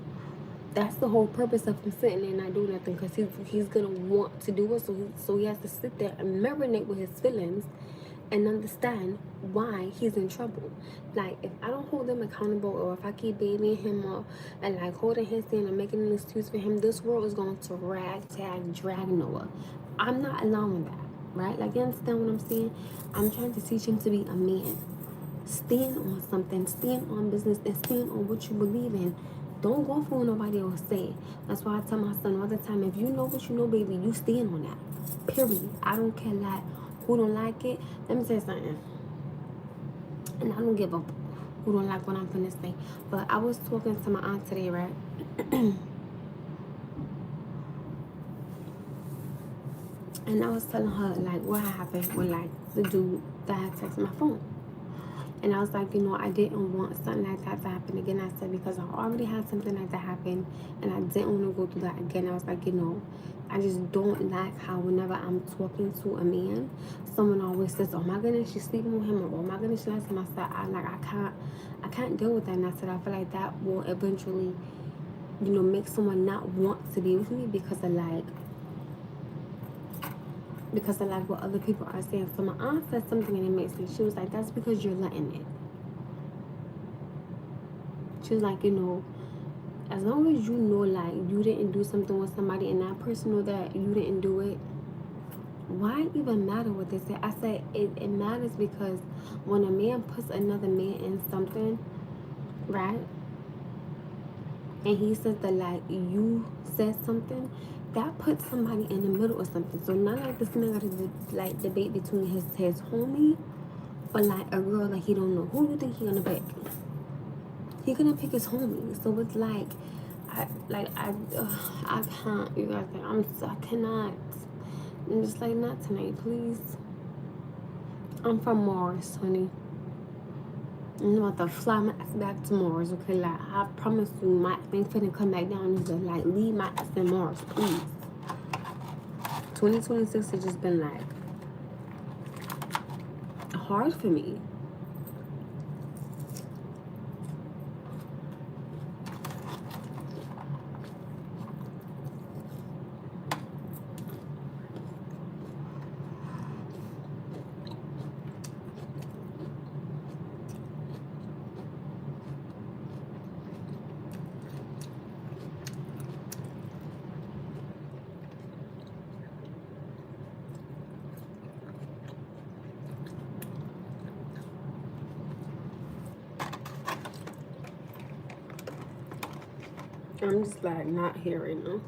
that's the whole purpose of him sitting there and not doing nothing, because he's gonna want to do it. So he has to sit there and marinate with his feelings and understand why he's in trouble. Like, if I don't hold him accountable, or if I keep babying him up and like holding his hand and making an excuse for him, this world is going to drag Noah. I'm not allowing that, right? Like, you understand what I'm saying? I'm trying to teach him to be a man. Stand on something, stand on business, and stand on what you believe in. Don't go for what nobody else say. That's why I tell my son all the time, if you know what you know, baby, you stand on that. Period. I don't care like who don't like it. Let me say something. And I don't give a who don't like what I'm finna say. But I was talking to my aunt today, right? And I was telling her like what happened when like the dude that had texted my phone. And I was like, you know, I didn't want something like that to happen again. I said, because I already had something like that happen and I didn't want to go through that again. I was like, you know, I just don't like how whenever I'm talking to a man, someone always says, oh my goodness, she's sleeping with him, or oh my goodness, she likes him. I said, I can't deal with that. And I said, I feel like that will eventually, you know, make someone not want to be with me because of what other people are saying. So my aunt said something and it makes sense. She was like, that's because you're letting it. She was like, you know, as long as you know like you didn't do something with somebody and that person know that you didn't do it, why even matter what they say? I said it matters because when a man puts another man in something, right? And he says that like you said something, that puts somebody in the middle or something. So not like this man got to like debate between his homie or like a girl that he don't know. Who do you think he gonna pick? He gonna pick his homie. So it's like I can't, you guys. I cannot. I'm just like, not tonight, please. I'm from Mars, honey. I'm about to fly my ass back to Mars, okay? Like, I promise you, my ass ain't finna come back down either. Like, leave my ass in Mars, please. 2026 has just been like hard for me. I'm just like not here right now.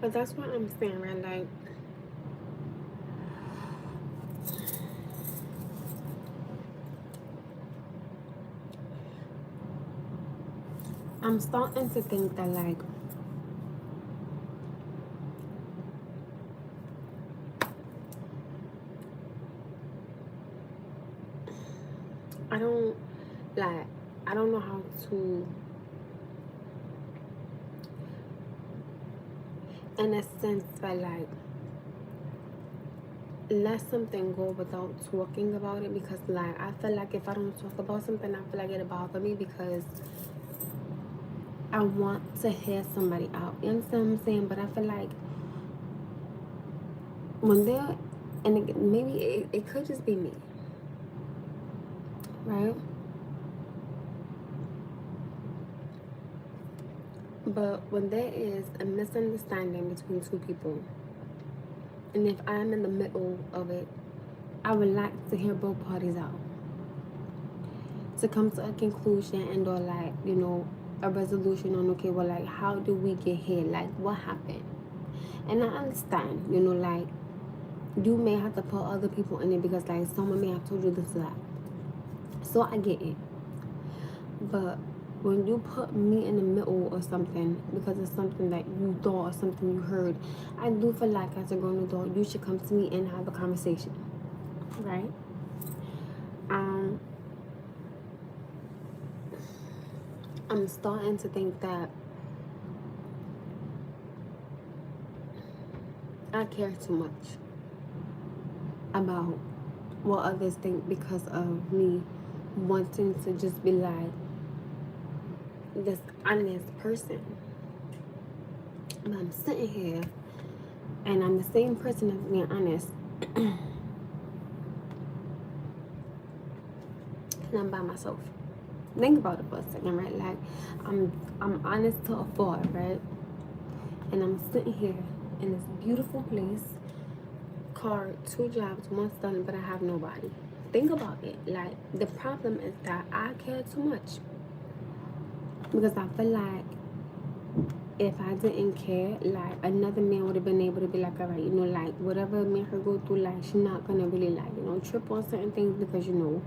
But that's what I'm saying, right? Like, I'm starting to think that like I don't I don't know how to in a sense that like let something go without talking about it, because like I feel like if I don't talk about something, I feel like it'll bother me because I want to hear somebody out. You understand what I'm saying? But I feel like when they're, and again, maybe it could just be me, right? But when there is a misunderstanding between two people, and if I'm in the middle of it, I would like to hear both parties out to come to a conclusion and or like, you know, a resolution on, okay, well, like, how do we get here? Like, what happened? And I understand, you know, like, you may have to put other people in it because, like, someone may have told you this or that. So I get it. But when you put me in the middle or something because of something that you thought or something you heard, I do feel like as a grown adult, you should come to me and have a conversation, right? I'm starting to think that I care too much about what others think because of me wanting to just be like this honest person. But I'm sitting here and I'm the same person that's being honest. And I'm by myself. Think about it for a second, right? Like I'm honest to a fault, right? And I'm sitting here in this beautiful place, car, 2 jobs, 1 son, but I have nobody. Think about it. Like the problem is that I care too much because I feel like if I didn't care, like another man would have been able to be like, all right, you know, like whatever made her go through, like she's not gonna really like, you know, trip on certain things because you know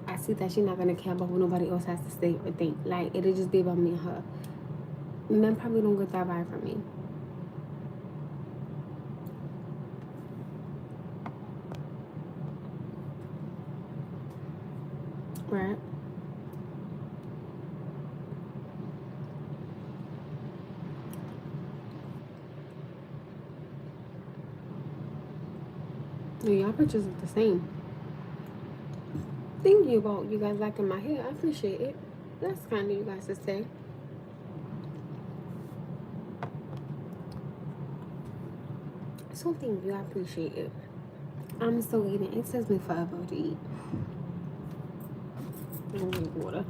I see that she's not gonna care about what nobody else has to say or think. Like it'll just be about me and her. Men probably don't get that vibe from me. Right? Yeah, y'all pictures look the same. Thank you about you guys liking my hair. I appreciate it. That's kind of you guys to say. So thank you. I appreciate it. I'm still eating. It takes me forever to eat. I'm drink water.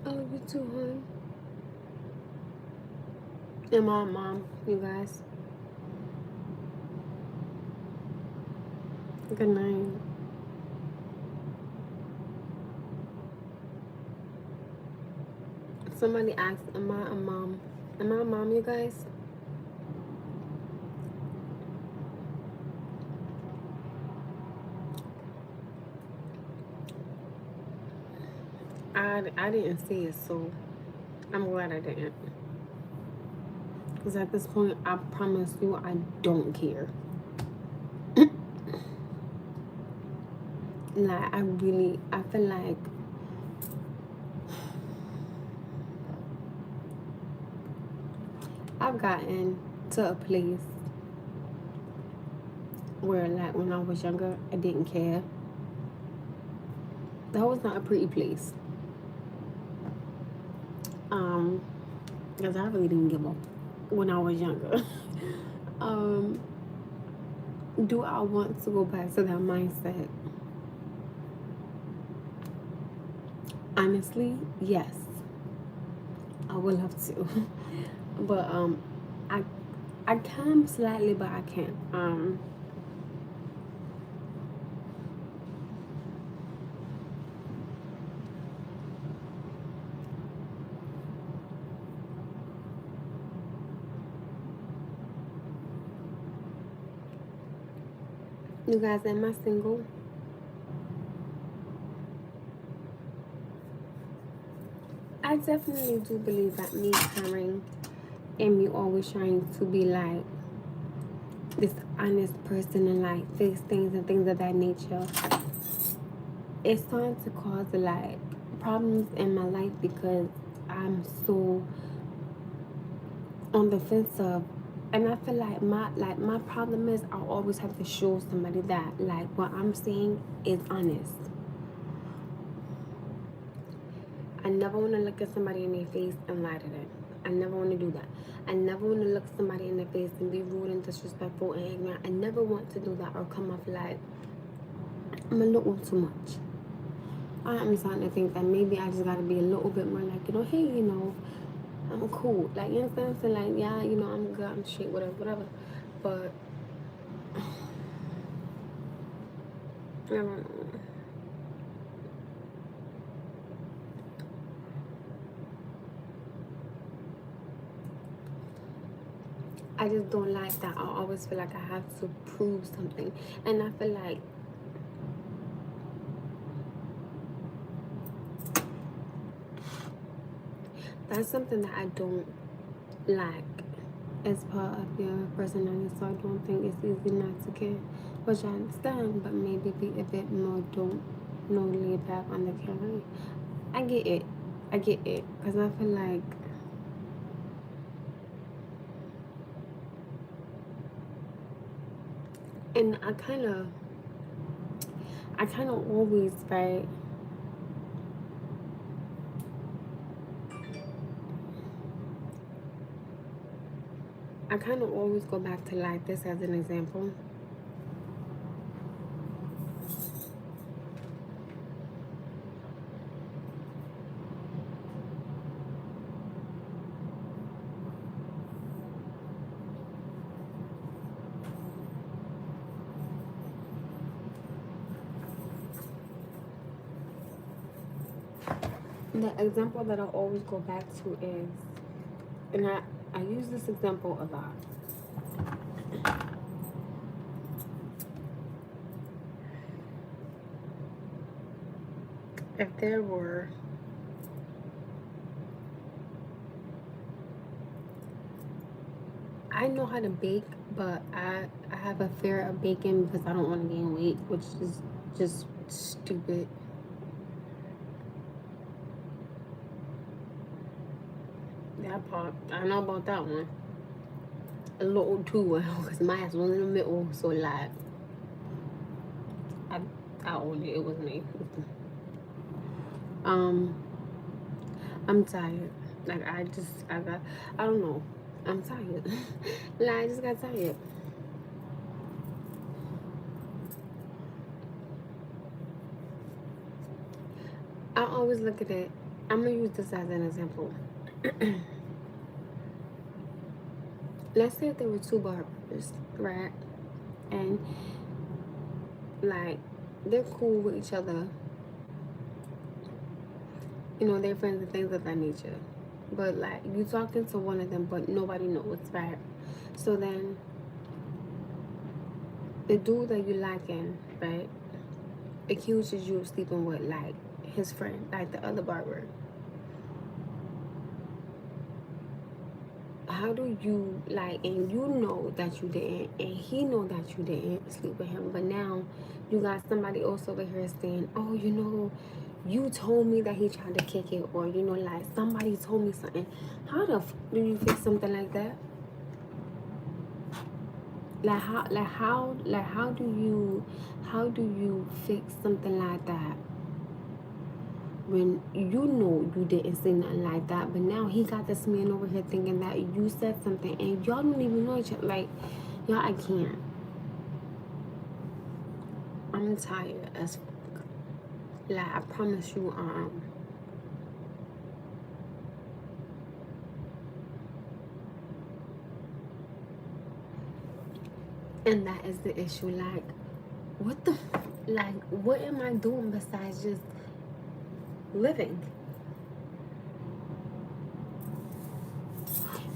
Oh, you too, hon. And my mom, you guys. Good night. Somebody asked, am I a mom? Am I a mom, you guys? I didn't see it, so I'm glad I didn't. Because at this point, I promise you, I don't care. Like, I feel like I've gotten to a place where, like, when I was younger, I didn't care. That was not a pretty place. Because I really didn't give up when I was younger. Do I want to go back to that mindset? Honestly, yes. I would love to. But I can slightly, but I can't. You guys, am I single? I definitely do believe that me caring and me always trying to be like this honest person and like fix things and things of that nature, it's starting to cause like problems in my life because I'm so on the fence of, and I feel like my problem is I always have to show somebody that like what I'm saying is honest. I never want to look at somebody in their face and lie to them. I never want to do that. I never want to look somebody in the face and be rude and disrespectful and ignorant. I never want to do that or come off like I'm a little too much. I'm starting to think that maybe I just got to be a little bit more like, hey, I'm cool. Like, you understand? So like, yeah, I'm good, I'm straight, whatever. But I don't know. I just don't like that. I always feel like I have to prove something. And I feel like that's something that I don't like as part of your personality. So I don't think it's easy not to care. Which I understand, but maybe be a bit more laid back on the caring. I get it. Because I feel like and I kind of always, right? I kind of always go back to like this as an example. The example that I always go back to is, and I use this example a lot. If there were I know how to bake, but I have a fear of baking because I don't want to gain weight, which is just stupid. That part, I know about that one. A little too well, because my ass was in the middle, so like, I owned it, it was me. I'm tired. Like, I don't know. I'm tired. Like, I just got tired. I always look at it. I'm gonna use this as an example. Let's say if there were two barbers, right? And like they're cool with each other. They're friends and things of that nature. But like you talking to one of them, but nobody knows, right? So then the dude that you liking, right, accuses you of sleeping with like his friend, like the other barber. How do you like, and you know that you didn't, and he know that you didn't sleep with him, but now you got somebody else over here saying, oh, you told me that he tried to kick it, or like somebody told me something. How the do you fix something like that? How do you fix something like that when you didn't say nothing like that, but now he got this man over here thinking that you said something and y'all don't even know each other? Like, y'all, I can't. I'm tired as fuck. Like, I promise you, and that is the issue. Like, what am I doing besides just living?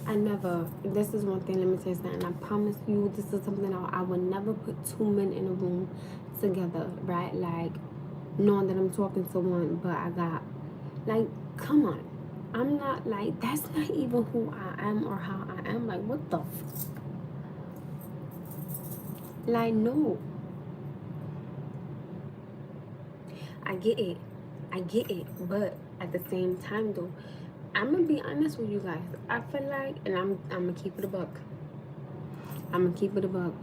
I never, this is one thing, let me tell you something. I promise you, this is something I would never put two men in a room together, right? Like, knowing that I'm talking to one, but I got, like, come on. I'm not, like, that's not even who I am or how I am. Like, what the like, no. I get it. I get it. But at the same time, though, I'm going to be honest with you guys. I feel like, and I'm going to keep it a buck. I'm going to keep it a buck.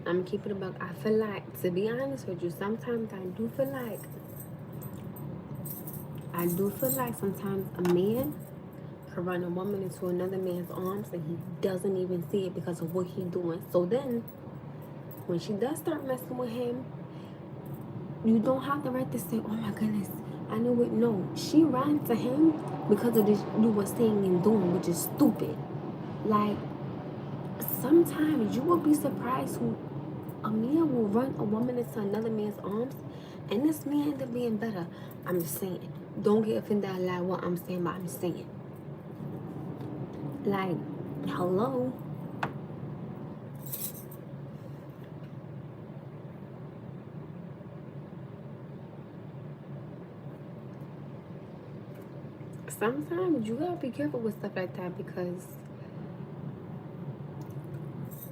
I'm going to keep it a buck. I feel like, to be honest with you, sometimes I do feel like sometimes a man could run a woman into another man's arms and he doesn't even see it because of what he's doing. So then, when she does start messing with him, you don't have the right to say, oh my goodness, I knew it. No, she ran to him because of this you were saying and doing, which is stupid. Like, sometimes you will be surprised who a man will run a woman into another man's arms and this man end up being better. I'm just saying. Don't get offended at like what I'm saying, but I'm saying. Like, hello? Sometimes you gotta be careful with stuff like that because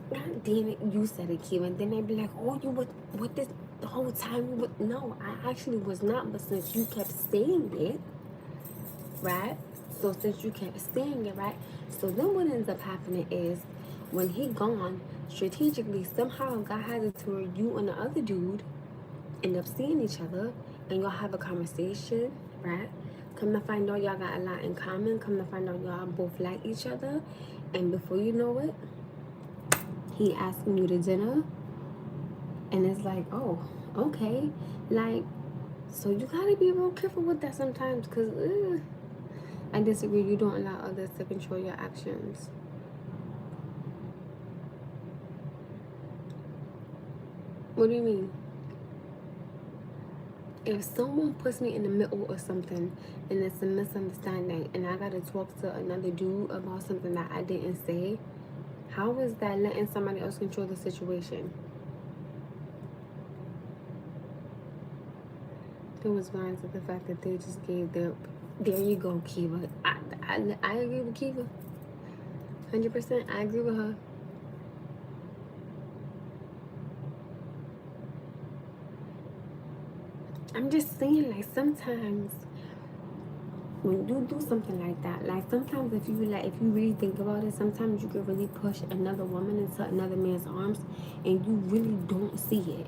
God damn it, you said it, Kiva. Then they'd be like, oh, you was with this the whole time. No, I actually was not. But since you kept saying it, right? So since you kept saying it, right? So then what ends up happening is when he gone, strategically, somehow God has it to where you and the other dude end up seeing each other and y'all have a conversation, right? Come to find out y'all got a lot in common. Come to find out y'all both like each other. And before you know it, he asking you to dinner, and it's like, oh, okay, like, so you gotta be real careful with that sometimes, because I disagree. You don't allow others to control your actions. What do you mean? If someone puts me in the middle of something and it's a misunderstanding and I gotta talk to another dude about something that I didn't say, how is that letting somebody else control the situation? It was fine to the fact that they just gave their. There you go, Kiva. I agree with Kiva. 100%. I agree with her. I'm just saying, like, sometimes when you do something like that, like, sometimes if you really think about it, sometimes you can really push another woman into another man's arms and you really don't see it.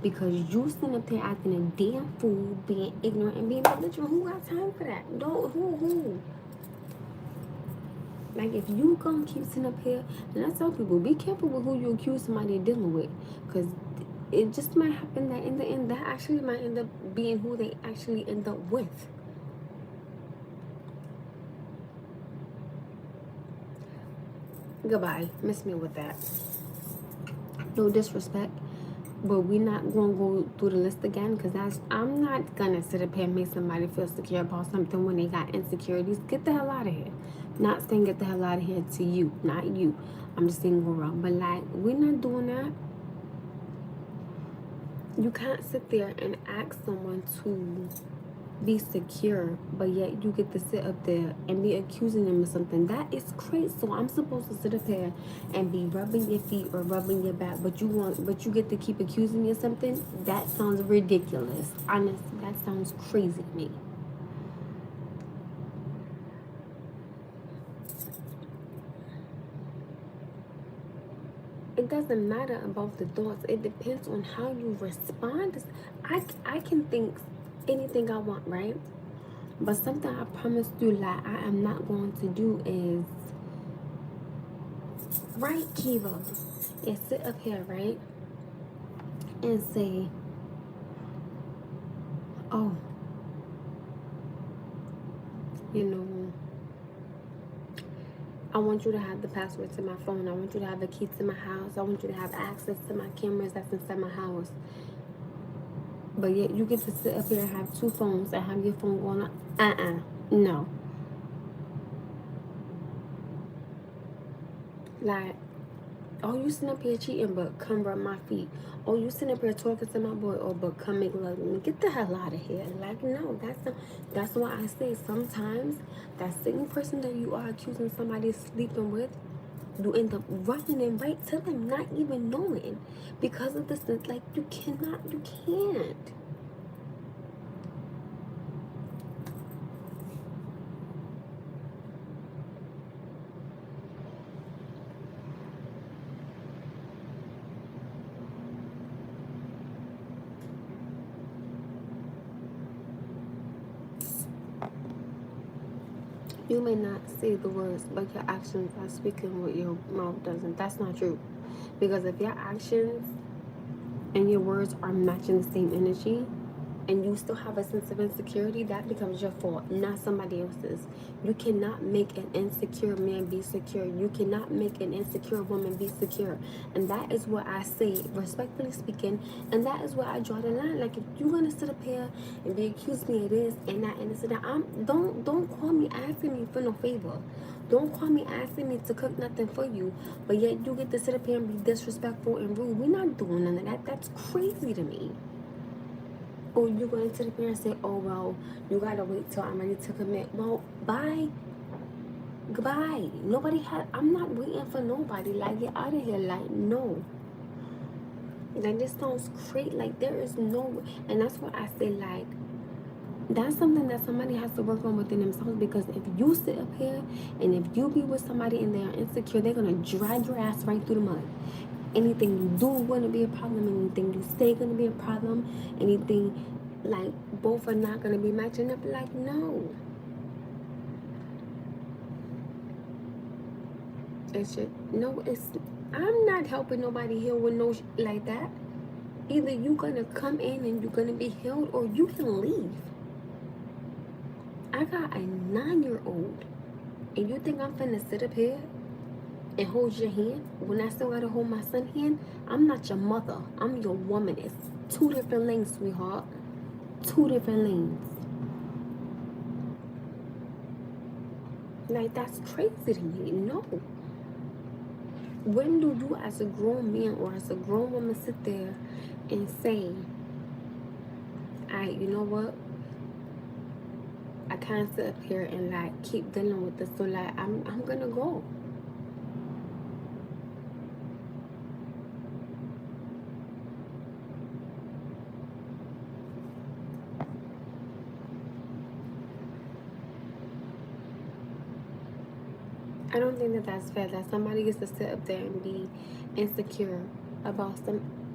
Because you sitting up there acting a damn fool, being ignorant and being belligerent. Who got time for that? Don't, who? Like, if you gonna keep sitting up here, and I tell people, be careful with who you accuse somebody of dealing with. Because it just might happen that in the end, that actually might end up being who they actually end up with. Goodbye. Miss me with that. No disrespect. But we're not going to go through the list again because I'm not going to sit up here and make somebody feel secure about something when they got insecurities. Get the hell out of here. Not saying get the hell out of here to you. Not you. I'm just saying go wrong. But, like, we're not doing that. You can't sit there and ask someone to be secure, but yet you get to sit up there and be accusing them of something. That is crazy. So I'm supposed to sit up here and be rubbing your feet or rubbing your back, but you get to keep accusing me of something? That sounds ridiculous. Honestly, that sounds crazy to me. It doesn't matter about the thoughts. It depends on how you respond. I can think anything I want, right? But something I promise you, like, I am not going to do is, right, Kiva, and sit up here, right, and say, oh, you know, I want you to have the password to my phone. I want you to have the key to my house. I want you to have access to my cameras that's inside my house. But yet you get to sit up here and have two phones and have your phone going on. No. Like, oh, you sitting up here cheating, but come rub my feet. Oh, you sitting up here talking to my boy, oh, but come make love to me. Get the hell out of here. Like, no, that's why I say sometimes that same person that you are accusing somebody of sleeping with, you end up running and right to them, not even knowing. Because of this, like, you can't. You may not say the words, but your actions are speaking what your mouth doesn't. That's not true. Because if your actions and your words are matching the same energy, and you still have a sense of insecurity, that becomes your fault, not somebody else's. You cannot make an insecure man be secure. You cannot make an insecure woman be secure. And that is what I say, respectfully speaking, and that is where I draw the line. Like, if you're gonna sit up here and be accused me of this and that and this and that, don't call me asking me for no favor. Don't call me asking me to cook nothing for you, but yet you get to sit up here and be disrespectful and rude. We're not doing none of that. That's crazy to me. Or you're going to the parents and say, oh, well, you gotta wait till I'm ready to commit. Well, bye. Goodbye. I'm not waiting for nobody. Like, get out of here. Like, no. Like, this sounds crazy. Like, there is no, and that's what I say, like, that's something that somebody has to work on within themselves. Because if you sit up here and if you be with somebody and they're insecure, they're gonna drag your ass right through the mud. Anything you do gonna be a problem. Anything you say gonna be a problem. Anything, like, both are not gonna be matching up. Like, no. I'm not helping nobody heal with no like that. Either you gonna come in and you're gonna be healed, or you can leave. I got a 9-year-old, and you think I'm finna sit up here and hold your hand when I still gotta hold my son's hand? I'm not your mother. I'm your woman. It's 2 different lanes, sweetheart. 2 different lanes. Like, that's crazy to me. No. When do you, as a grown man or as a grown woman, sit there and say, you know what? I can't sit up here and, like, keep dealing with this. So, like, I'm gonna go. I don't think that that's fair, that somebody gets to sit up there and be insecure about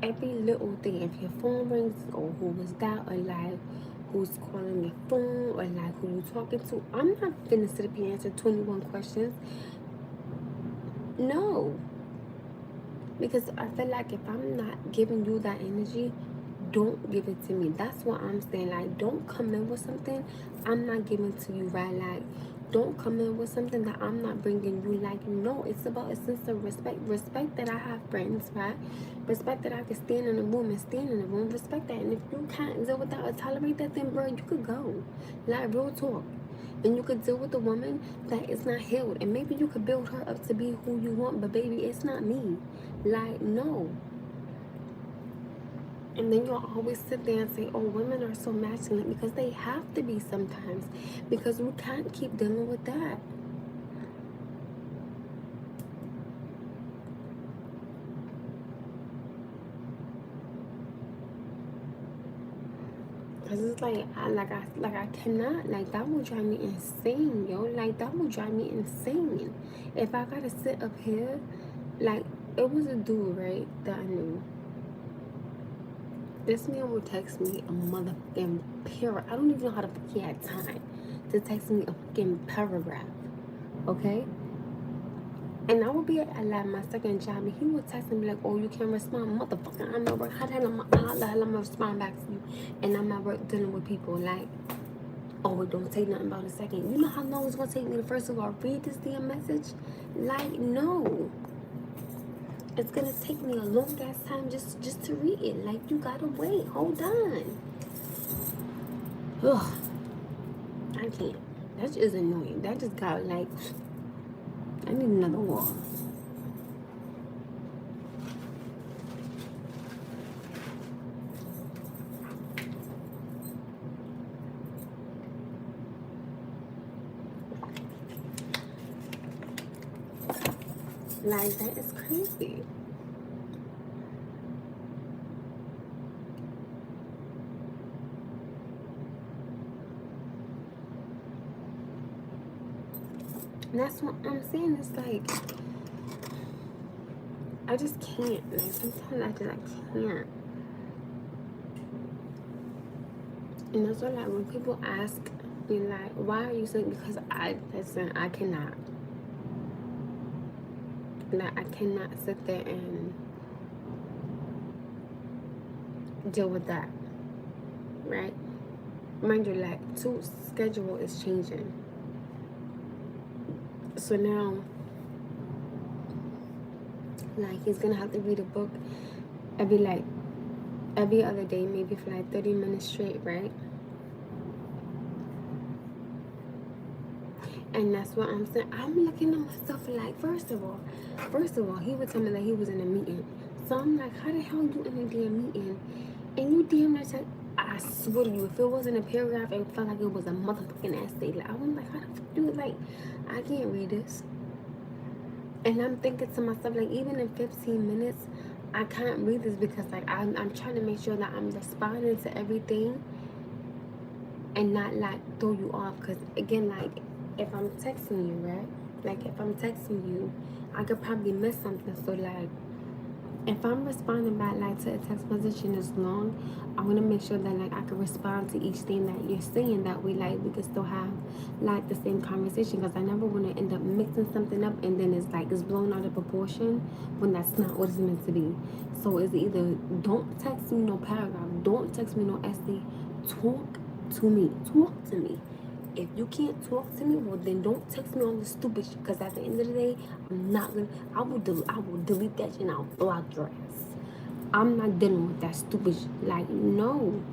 every little thing. If your phone rings, or who was that, or like who's calling your phone, or like who you talking to. I'm not finna sit up here and answer 21 questions. No. Because I feel like if I'm not giving you that energy, don't give it to me. That's what I'm saying. Like, don't come in with something I'm not giving to you, right? Like, don't come in with something that I'm not bringing you. Like, no, it's about a sense of respect. Respect that I have friends, right? Respect that I can stand in a room and stand in a room. Respect that. And if you can't deal with that or tolerate that, then, bro, you could go. Like, real talk. And you could deal with a woman that is not healed. And maybe you could build her up to be who you want. But, baby, it's not me. Like, no. And then you'll always sit there and say, oh, women are so masculine, because they have to be sometimes. Because we can't keep dealing with that. Cause it's like I cannot, like, that will drive me insane, yo. Like, that will drive me insane. If I gotta sit up here, like, it was a dude, right, that I knew. This man would text me a motherfucking paragraph. I don't even know how the fuck he had time to text me a fucking paragraph, okay? And I would be at like my second job, and he would text me like, oh, you can't respond. Motherfucker, I'm at work. How the hell am I gonna respond back to you? And I'm at work dealing with people. Like, oh, it don't take nothing about a second. You know how long it's gonna take me to first of all read this damn message? Like, no. It's gonna take me a long ass time just to read it. Like, you gotta wait. Hold on. Ugh, I can't. That just annoying. That just got like, I need another wall. Like, that is crazy. And that's what I'm saying. It's like, I just can't. Like, sometimes I can't. And that's why, like, when people ask me, like, why are you saying? Because listen, I cannot. Like, I cannot sit there and deal with that. Right? Mind you, like, Toot's schedule is changing. So now, like, he's gonna have to read a book every other day, maybe for like 30 minutes straight, right? And that's what I'm saying. I'm looking at myself like, first of all, he would tell me that he was in a meeting. So I'm like, how the hell you in a damn meeting? And you damn near said, I swear to you, if it wasn't a paragraph, it felt like it was a motherfucking essay. Like, I'm like, how the fuck do it? Like, I can't read this. And I'm thinking to myself, like, even in 15 minutes, I can't read this because, like, I'm trying to make sure that I'm responding to everything and not, like, throw you off. Because, again, like, if I'm texting you, right? Like, if I'm texting you, I could probably miss something. So, like, if I'm responding back, like, to a text position is long, I want to make sure that, like, I can respond to each thing that you're saying. That way, like, we can still have, like, the same conversation. Because I never want to end up mixing something up and then it's, like, it's blown out of proportion when that's not what it's meant to be. So it's either don't text me no paragraph, don't text me no essay, talk to me. Talk to me. If you can't talk to me, well then don't text me on the stupid shit. Cause at the end of the day, I'm not gonna. I will delete that shit and I'll block your ass. I'm not dealing with that stupid shit. Like, no.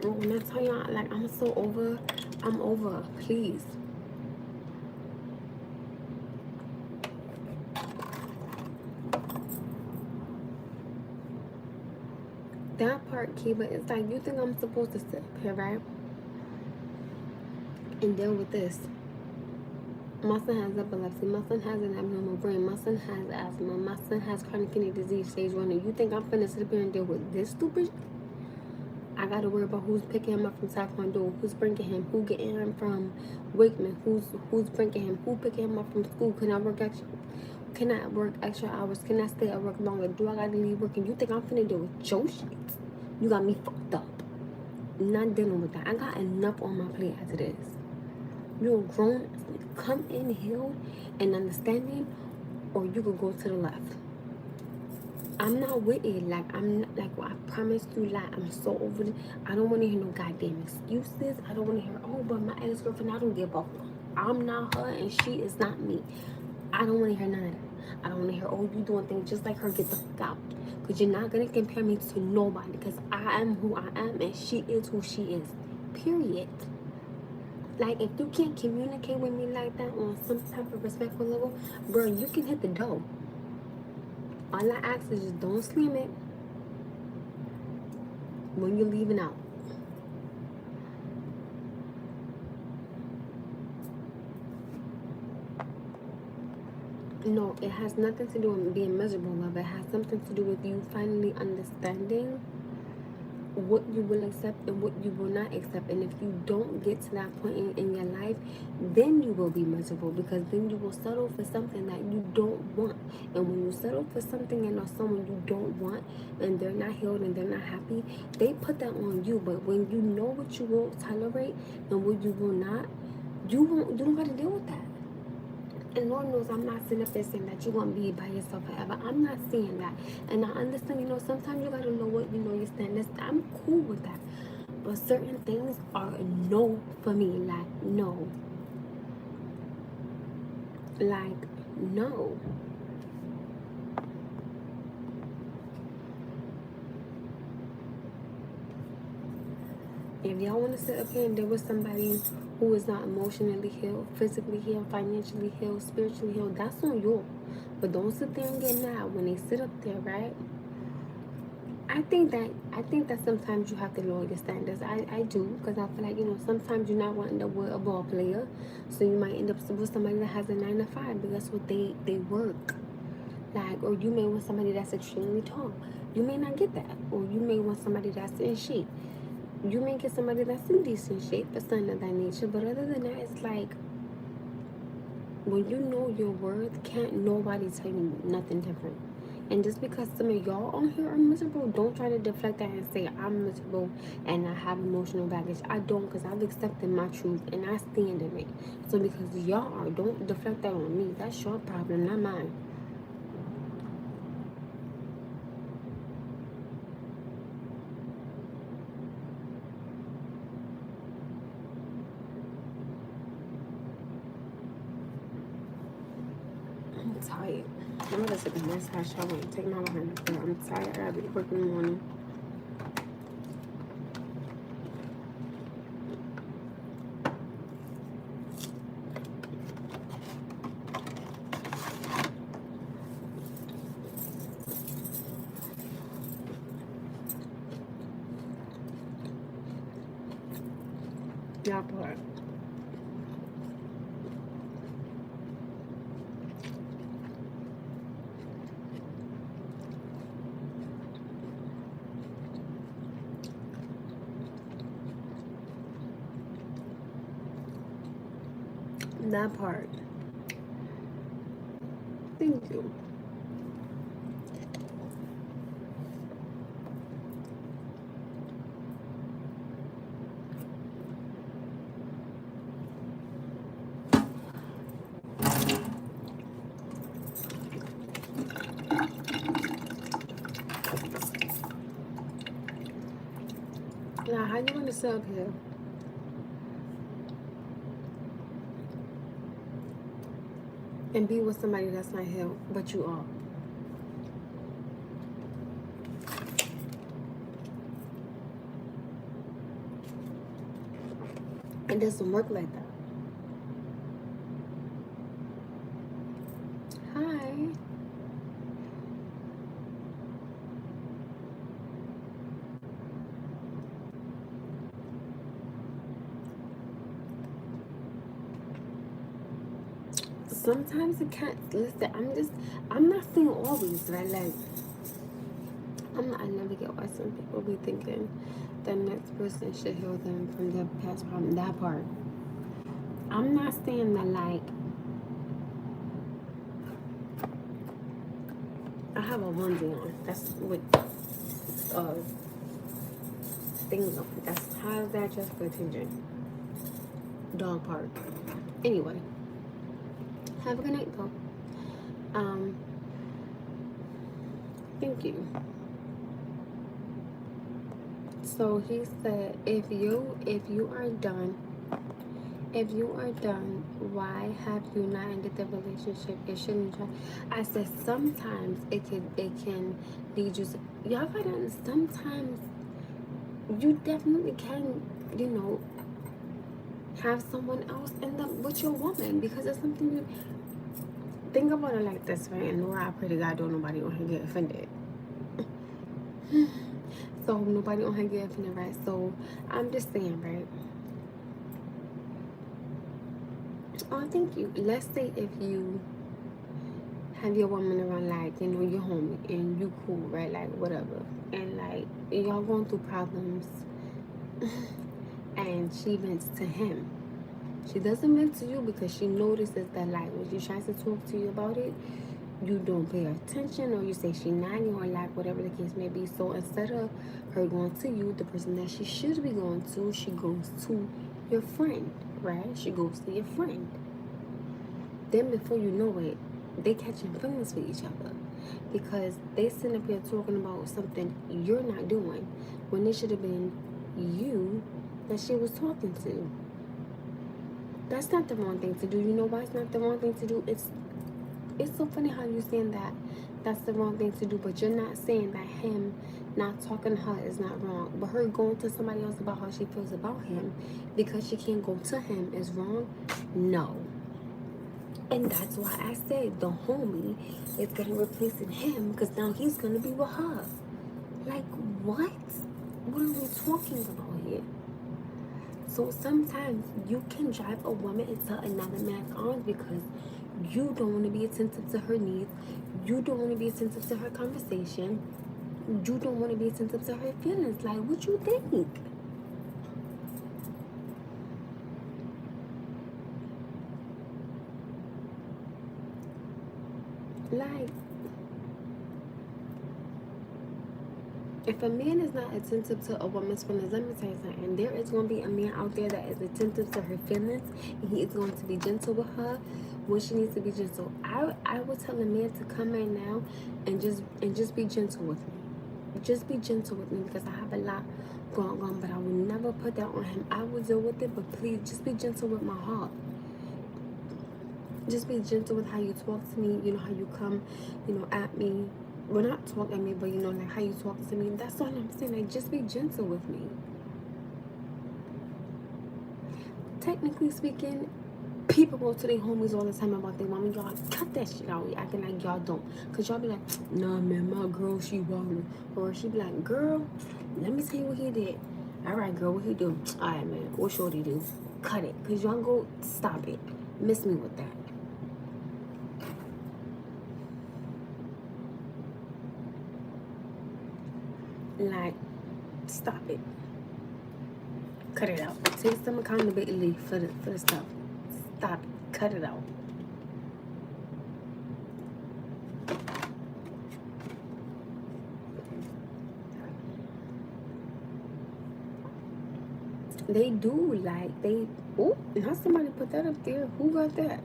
When I tell y'all, like, I'm so over. I'm over. Please. That part, Kiba, it's like, you think I'm supposed to sit here, right? And deal with this. My son has epilepsy. My son has an abnormal brain. My son has asthma. My son has chronic kidney disease stage 1. And you think I'm finna sit up here and deal with this stupid shit? I gotta worry about who's picking him up from Taekwondo, who's bringing him, who getting him from Wakeman, who's bringing him, who picking him up from school. Can I work extra hours? Can I stay at work longer? Do I gotta leave work? And you think I'm finna deal with your shit? You got me fucked up. Not dealing with that. I got enough on my plate as it is. You're grown. Come in healed and understanding, or you could go to the left. I'm not with it. Like, I'm not, like, well, I promised you, like, I'm so over it. I don't want to hear no goddamn excuses. I don't want to hear, oh, but my ex-girlfriend, I don't give a fuck. I'm not her and she is not me. I don't want to hear none of that. I don't want to hear, oh, you doing things just like her. Get the fuck out. Because you're not going to compare me to nobody. Because I am who I am and she is who she is. Period. Like, if you can't communicate with me like that on some type of respectful level, bro, you can hit the door. All I ask is just don't slam it when you're leaving out. No, it has nothing to do with being miserable, love. It has something to do with you finally understanding what you will accept and what you will not accept. And if you don't get to that point in your life, then you will be miserable, because then you will settle for something that you don't want. And when you settle for something and or someone you don't want, and they're not healed and they're not happy, they put that on you. But when you know what you will tolerate and what you will not, you don't got to deal with that. And Lord knows I'm not sitting up there saying that you're going to be by yourself forever. I'm not saying that. And I understand, sometimes you got to know what you stand. I'm cool with that. But certain things are a no for me. Like, no. Like, no. If y'all want to sit up here and deal with somebody who is not emotionally healed, physically healed, financially healed, spiritually healed, that's on you. But don't sit there and get mad when they sit up there, right? I think that sometimes you have to lower your standards. I do, because I feel like, sometimes you're not going to end up with a ball player. So you might end up with somebody that has a 9 to 5 because that's what they work. Like, or you may want somebody that's extremely tall. You may not get that. Or you may want somebody that's in shape. You may get somebody that's in decent shape or something of that nature. But other than that, it's like, when you know your worth, can't nobody tell you nothing different. And just because some of y'all on here are miserable, don't try to deflect that and say I'm miserable and I have emotional baggage. I don't, because I've accepted my truth and I stand in it. So because y'all are, don't deflect that on me. That's your problem, not mine. I'm tired. I'm gonna take a nice hot shower and take my behind the I'm tired. I gotta be to work in the morning. Y'all part. That part. Thank you. Now, how you gonna sit up here and be with somebody that's not healed, but you are? It doesn't work like that. Hi. Sometimes it can't. Listen, I'm not saying always, right? Like, I never get why some people be thinking the next person should heal them from their past problem. That part. I'm not saying that, like, I have a onesie on. That's what, things on. That's how that just for attention. Dog part. Anyway, have a good night, though. Thank you. So he said, if you are done, why have you not ended the relationship? It shouldn't try. I said sometimes it can lead you to, y'all gotta understand, sometimes you definitely can, have someone else end up with your woman because it's something you think about it like this, right? And Lord, I pray to God don't nobody on here get offended. So nobody on here get offended, right? So I'm just saying, right? Oh, thank you. Let's say if you have your woman around, like, your homie, and you cool, right? Like, whatever. And, like, y'all going through problems, and she vents to him. She doesn't vent to you because she notices that, like, when she tries to talk to you about it, you don't pay attention, or you say she nagging, or, like, whatever the case may be. So instead of her going to you, the person that she should be going to, she goes to your friend, right? She goes to your friend. Then before you know it, they catching feelings for each other because they sitting up here talking about something you're not doing when it should have been you that she was talking to. That's not the wrong thing to do. You know why it's not the wrong thing to do? It's so funny how you're saying that that's the wrong thing to do, but you're not saying that him not talking to her is not wrong. But her going to somebody else about how she feels about him because she can't go to him is wrong? No. And that's why I said the homie is going to replace him because now he's going to be with her. Like, what? What are we talking about here? So sometimes you can drive a woman into another man's arms because you don't want to be attentive to her needs. You don't want to be attentive to her conversation. You don't want to be attentive to her feelings. Like, what you think? Like, if a man is not attentive to a woman's feelings, let me tell you something. There is going to be a man out there that is attentive to her feelings, and he is going to be gentle with her when she needs to be gentle. I would tell a man to come in now and just be gentle with me. Just be gentle with me because I have a lot going on, but I will never put that on him. I will deal with it, but please just be gentle with my heart. Just be gentle with how you talk to me. You know, how you come, at me. Well, not talk at me, but like how you talk to me. That's all I'm saying. Like, just be gentle with me. Technically speaking, people go to their homies all the time about their mama. Y'all cut that shit out. We acting like y'all don't. Because y'all be like, nah, man, my girl, she wildin'. Or she be like, girl, let me tell you what he did. All right, girl, what he do? All right, man, what shorty do? Cut it. Because y'all go, stop it. Miss me with that. Like, stop it. Cut it out. Take some accountability for the stuff. Stop it. Cut it out. They do, like, oh, now somebody put that up there. Who got that?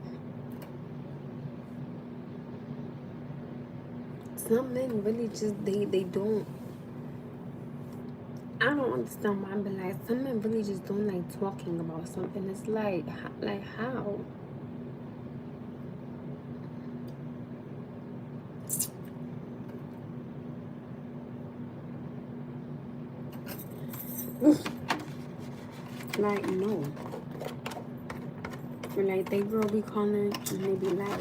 Some men really just, they don't, I don't understand why, but like, some men really just don't like talking about something. It's like how? Like, no. Or like, they girl be calling and they be like,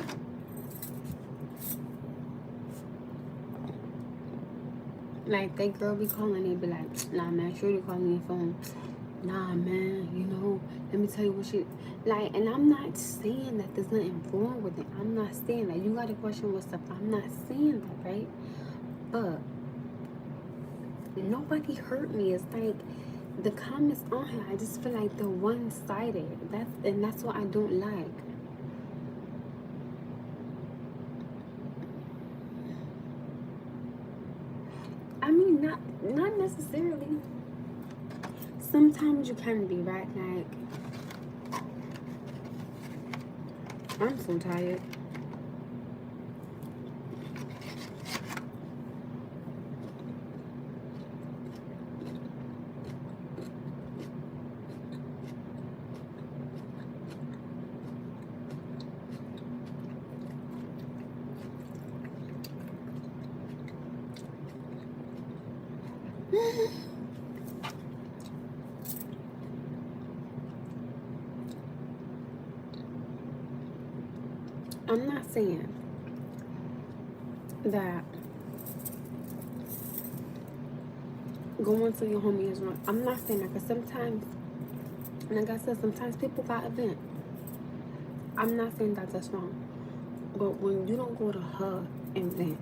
they girl be calling, they be like, nah, man, sure you calling your phone. Nah, man, let me tell you what she, like, and I'm not saying that there's nothing wrong with it. I'm not saying that. You got to question what stuff. I'm not saying that, right? But nobody hurt me. It's like, the comments on her, I just feel like they're one-sided. That's what I don't like. I mean, not necessarily. Sometimes you can be, right? Like, I'm so tired. I'm not saying that going to your homie is wrong. I'm not saying that, because sometimes, like I said, sometimes people got a vent. I'm not saying that that's wrong. But when you don't go to her and vent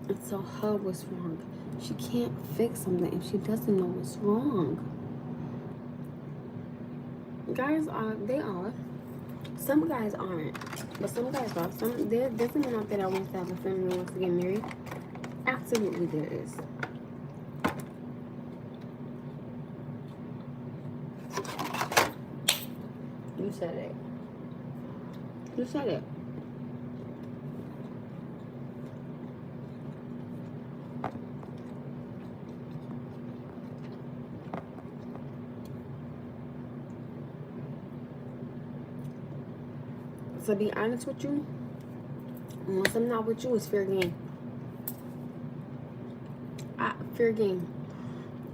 and tell her what's wrong, she can't fix something if she doesn't know what's wrong. Guys they are. Some guys aren't, but some guys are. There's a man out there that wants to have a family, wants to get married. Absolutely, there is. You said it. You said it. To be honest with you, once I'm not with you, it's fair game. Fair game.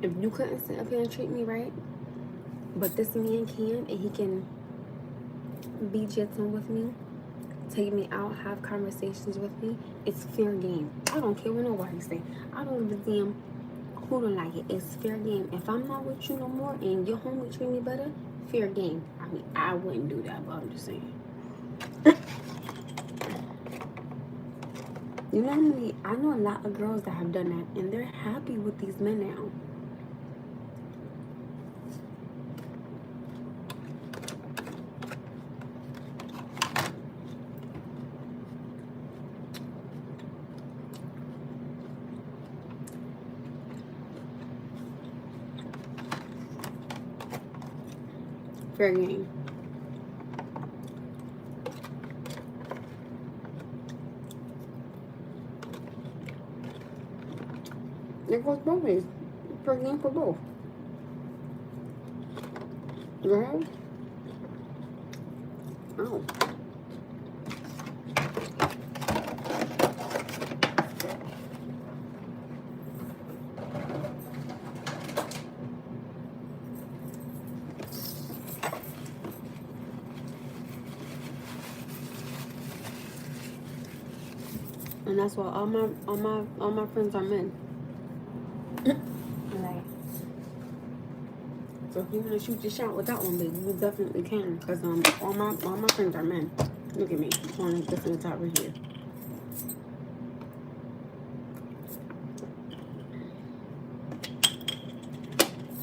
If you couldn't sit up here and treat me right, but this man can, and he can be gentle with me, take me out, have conversations with me, it's fair game. I don't care what nobody say. I don't give a damn who don't like it. It's fair game. If I'm not with you no more and your homie treat me better, fair game. I mean, I wouldn't do that, but I'm just saying. You know how many, I know a lot of girls that have done that, and they're happy with these men now. Fair game. It goes both ways. Fair game for both. Go ahead. Oh. And that's why all my friends are men. Like, so if you wanna shoot your shot with that one, baby, you definitely can. Cause all my friends are men. Look at me, on this in the top right here.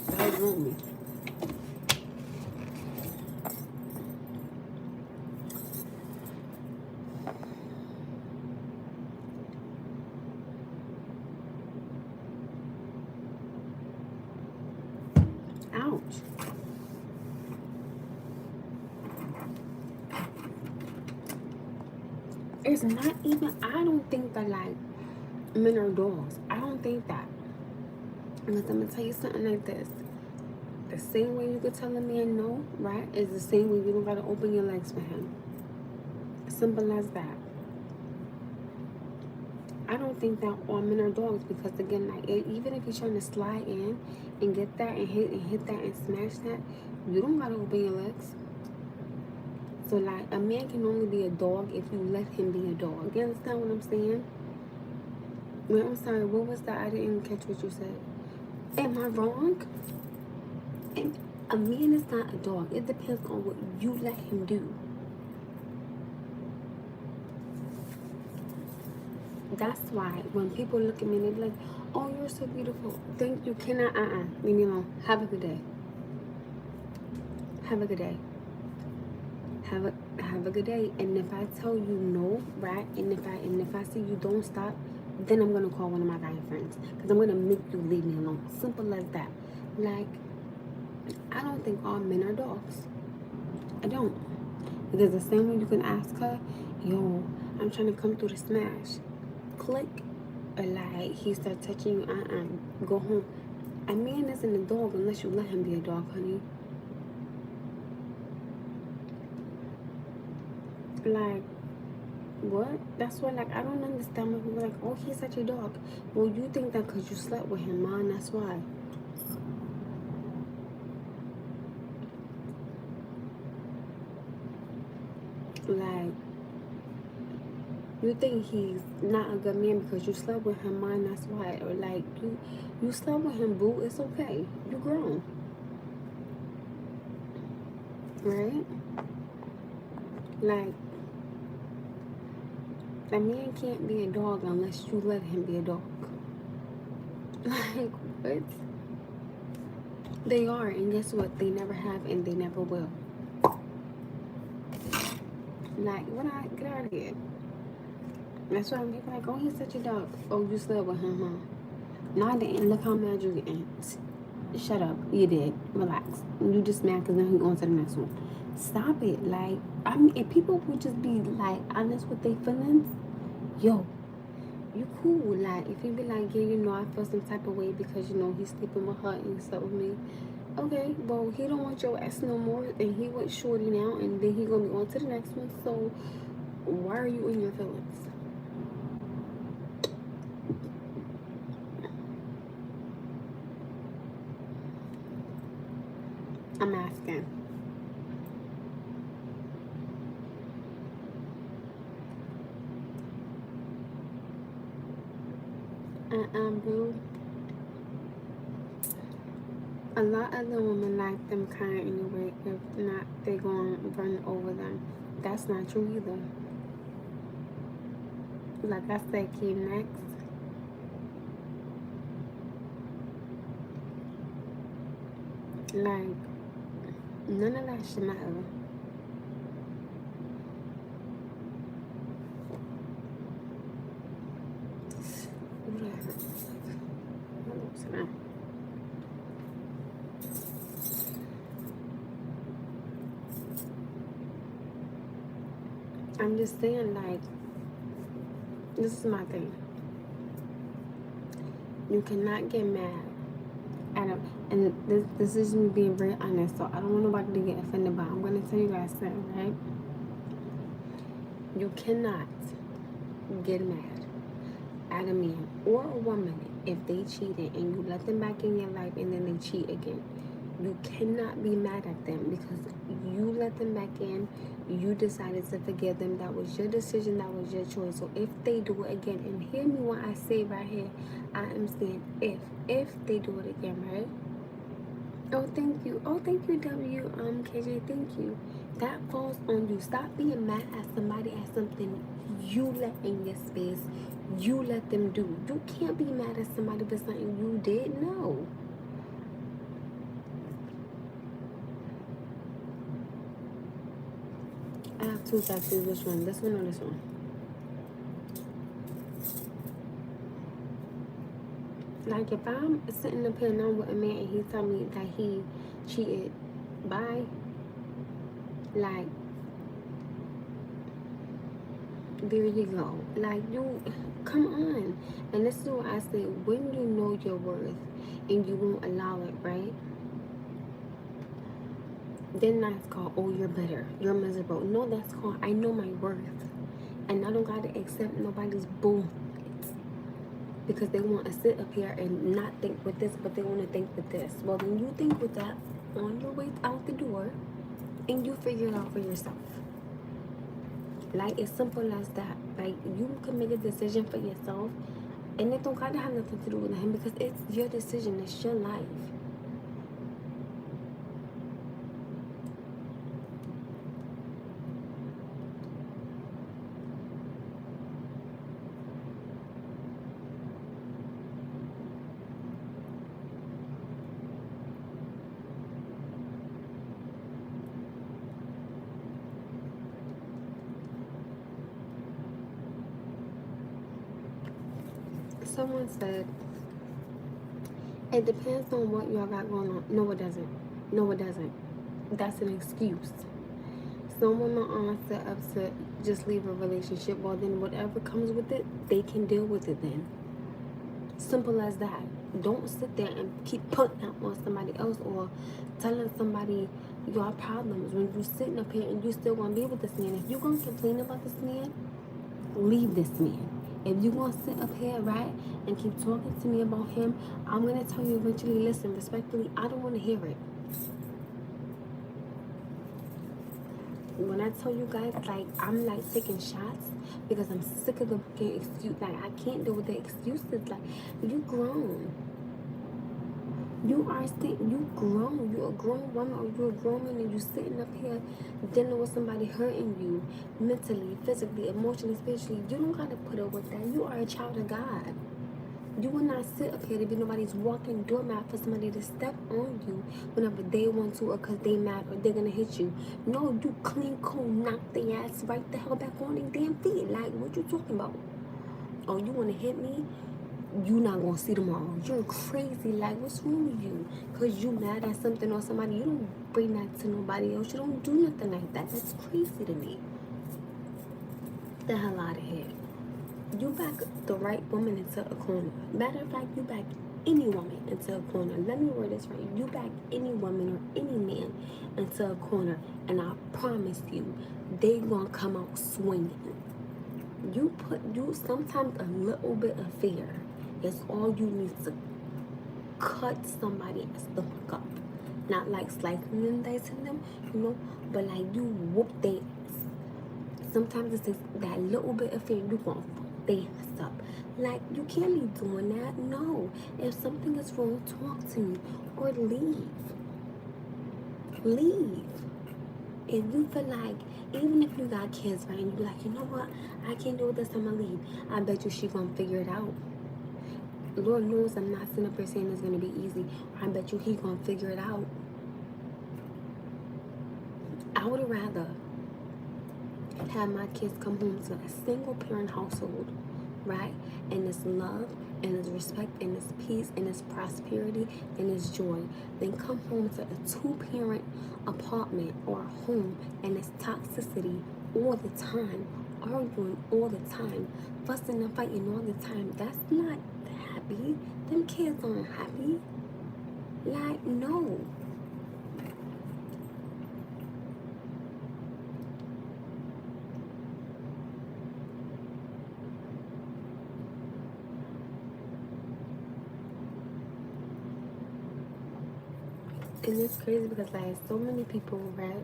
The hell's wrong with me? Ouch. It's not even, I don't think that like men are dogs. I don't think that. Because I'm gonna tell you something like this. The same way you could tell a man no, right, is the same way you don't gotta open your legs for him. Simple as that. I don't think that all men are dogs because again, like even if you're trying to slide in and get that and hit that and smash that, you don't gotta open your legs. So like a man can only be a dog if you let him be a dog. You understand what I'm saying? Well, I'm sorry, what was that? I didn't catch what you said. Am I wrong? And a man is not a dog. It depends on what you let him do. That's why when people look at me and they be like, oh, you're so beautiful. Thank you. Can I, leave me alone. Have a good day. Have a good day. Have a good day. And if I tell you no, right, and if I see you don't stop, then I'm gonna call one of my guy friends because I'm gonna make you leave me alone. Simple as that. Like, I don't think all men are dogs. I don't. Because the same way you can ask her, yo, I'm trying to come through the smash. Click. Or like, he start touching you, go home. A man isn't a dog unless you let him be a dog, honey. Like, what? That's why, like, I don't understand when people are like, oh, he's such a dog. Well, you think that because you slept with him, man, that's why. Like, you think he's not a good man because you slept with him, man, that's why. Or like, you slept with him, boo, it's okay. You grown. Right? Like, a man can't be a dog unless you let him be a dog. Like, what? They are, and guess what? They never have and they never will. Like, get out of here. That's why people like, oh, he's such a dog. Oh, you slept with him, huh? No, I didn't. Look how mad you getting. Shut up. You did. Relax. You just mad because then he on to the next one. Stop it. Like, I mean, if people would just be, like, honest with their feelings, yo, you cool. Like, if you be like, yeah, you know, I feel some type of way because, you know, he's sleeping with her and stuff with me. Okay, well, he don't want your ass no more, and he went shorty now, and then he gonna be on to the next one. So, why are you in your feelings? I'm asking. Boo. A lot of the women like them kind anyway. If not, they gonna run over them. That's not true either. Like I said, keep next. Like, none of that should matter. Ooh, that hurts. My lips are numb. I'm just saying, like, this is my thing. You cannot get mad at a, and this is me being very honest, so I don't want nobody to get offended, but I'm gonna tell you guys something, right? You cannot get mad at a man or a woman if they cheated and you let them back in your life and then they cheat again. You cannot be mad at them because you let them back in. You decided to forgive them. That was your decision. That was your choice. So if they do it again, and hear me when I say right here, I am saying if they do it again, right? Oh, thank you. Oh, thank you, KJ. Thank you. That falls on you. Stop being mad at somebody at something you let in your space. You let them do. You can't be mad at somebody for something you did. No. I have two tattoos. Which one? This one or this one? Like, if I'm sitting up here and I'm with a man and he tell me that he cheated, bye. Like, there you go. Like, you, come on. And this is what I say. When you know your worth and you won't allow it, right? Then that's called, oh, you're better. You're miserable. No, that's called, I know my worth. And I don't got to accept nobody's bull. Because they want to sit up here and not think with this, but they want to think with this. Well, then you think with that on your way out the door, and you figure it out for yourself. Like, it's simple as that. Like, you can make a decision for yourself, and it don't gotta have nothing to do with him because it's your decision. It's your life. Someone said, it depends on what y'all got going on. No, it doesn't. No, it doesn't. That's an excuse. Some women are set up to just leave a relationship. Well, then whatever comes with it, they can deal with it then. Simple as that. Don't sit there and keep putting that on somebody else or telling somebody your problems when you're sitting up here and you still gonna be with this man. If you're gonna complain about this man, leave this man. If you're gonna sit up here, right, and keep talking to me about him, I'm gonna tell you eventually, listen, respectfully, I don't wanna hear it. When I tell you guys, like, I'm like taking shots because I'm sick of the fucking excuse. Like, I can't deal with the excuses. Like, you grown. You are you grown. You're a grown woman or you're a grown man and you're sitting up here dealing with somebody hurting you mentally, physically, emotionally, spiritually. You don't gotta put up with that. You are a child of God. You will not sit up here to be nobody's walking doormat for somebody to step on you whenever they want to or because they mad or they're gonna hit you. No, you clean, cool, knock their ass right the hell back on their damn feet. Like, what you talking about? Oh, you wanna hit me? You not gonna see tomorrow. You're crazy. Like, what's wrong with you? Because you mad at something or somebody. You don't bring that to nobody else. You don't do nothing like that. That's crazy to me. Get the hell out of here. You back the right woman into a corner. Matter of fact, you back any woman into a corner. Let me word this right. You back any woman or any man into a corner, and I promise you, they gonna come out swinging. You sometimes a little bit of fear is all you need to cut somebody as the fuck up Not like slicing them, dicing them, you know, but like you whoop their ass. Sometimes it takes that little bit of fear, you gonna fuck their ass up. Like, you can't be doing that. No. If something is wrong, talk to me or leave. Leave. If you feel like, even if you got kids, right, and you like, you know what, I can't do this, I'ma leave. I bet you she gonna figure it out. Lord knows I'm not sitting up here saying it's gonna be easy. I bet you he gonna figure it out. I would rather have my kids come home to a single parent household, right? And it's love and it's respect and it's peace and it's prosperity and it's joy. Then come home to a 2-parent apartment or home and it's toxicity all the time, arguing all the time, fussing and fighting all the time. That's not happy. Them kids aren't happy. Like, no. And it's crazy because like so many people, right,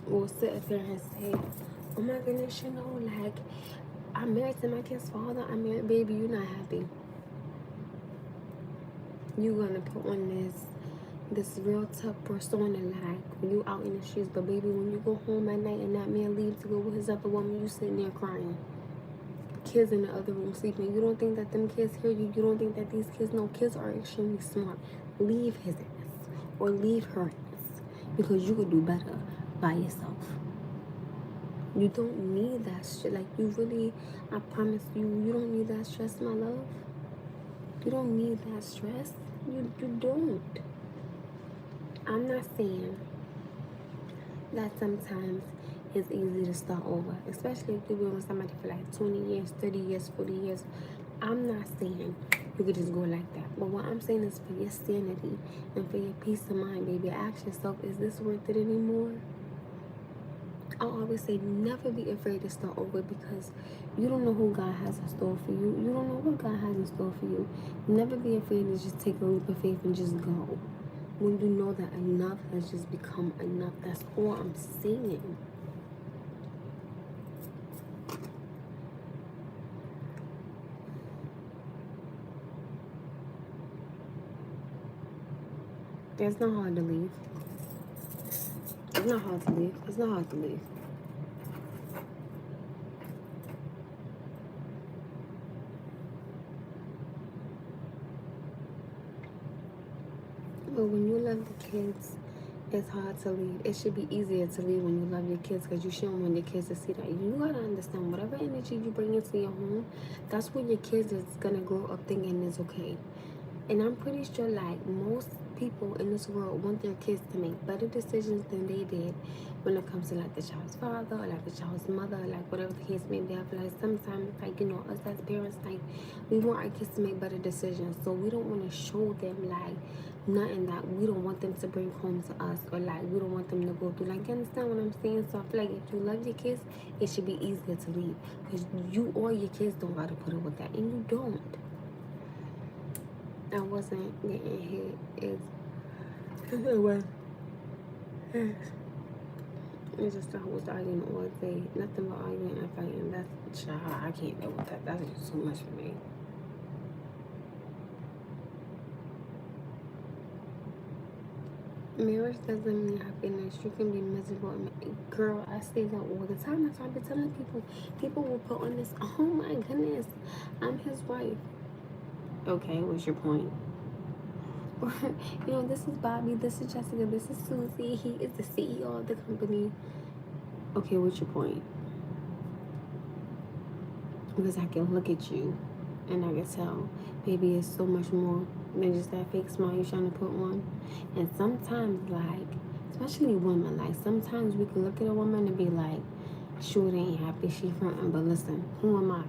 will sit up there and say, oh my goodness, you know, like, I'm married to my kid's father. I'm married, baby, you're not happy. You're gonna put on this real tough persona, like when you out in the streets, but baby, when you go home at night and that man leaves to go with his other woman, you sitting there crying. Kids in the other room sleeping. You don't think that them kids hear you? You don't think that these kids know? Kids are extremely smart. Leave his ass or leave her ass because you could do better by yourself. You don't need that shit. Like, you really, I promise you, you don't need that stress, my love. You don't need that stress. You don't. I'm not saying that sometimes it's easy to start over, especially if you've been with somebody for like 20 years, 30 years, 40 years. I'm not saying you could just go like that. But what I'm saying is for your sanity and for your peace of mind, baby, ask yourself, is this worth it anymore? I always say never be afraid to start over because you don't know who God has in store for you. You don't know what God has in store for you. Never be afraid to just take a leap of faith and just go. When you know that enough has just become enough. That's all I'm saying. It's not hard to leave. It's not hard to leave. It's not hard to leave. But when you love the kids, it's hard to leave. It should be easier to leave when you love your kids because you shouldn't want your kids to see that. You gotta understand whatever energy you bring into your home, that's what your kids is gonna grow up thinking is okay. And I'm pretty sure like most people in this world want their kids to make better decisions than they did when it comes to like the child's father or like the child's mother, like whatever the case may be. I feel like sometimes, like, you know, us as parents, like, we want our kids to make better decisions, so we don't want to show them like nothing that we don't want them to bring home to us, or like we don't want them to go through. Like, you understand what I'm saying? So I feel like if you love your kids, it should be easier to leave because you or your kids don't gotta put up with that, and you don't. I wasn't getting hit. It was. It's just I was arguing all day. Nothing but arguing and fighting. That's child. I can't deal with that. That's just too much for me. Marriage doesn't mean happiness. You can be miserable. Girl, I say that all the time. That's why I be telling people. People will put on this, oh my goodness, I'm his wife. Okay, what's your point? Or, you know, this is Bobby, this is Jessica, this is Susie. He is the CEO of the company. Okay, what's your point? Because I can look at you and I can tell, baby, it's so much more than just that fake smile you're trying to put on. And sometimes, like, especially women, like, sometimes we can look at a woman and be like, sure, they ain't happy, she fronting, but listen, who am I?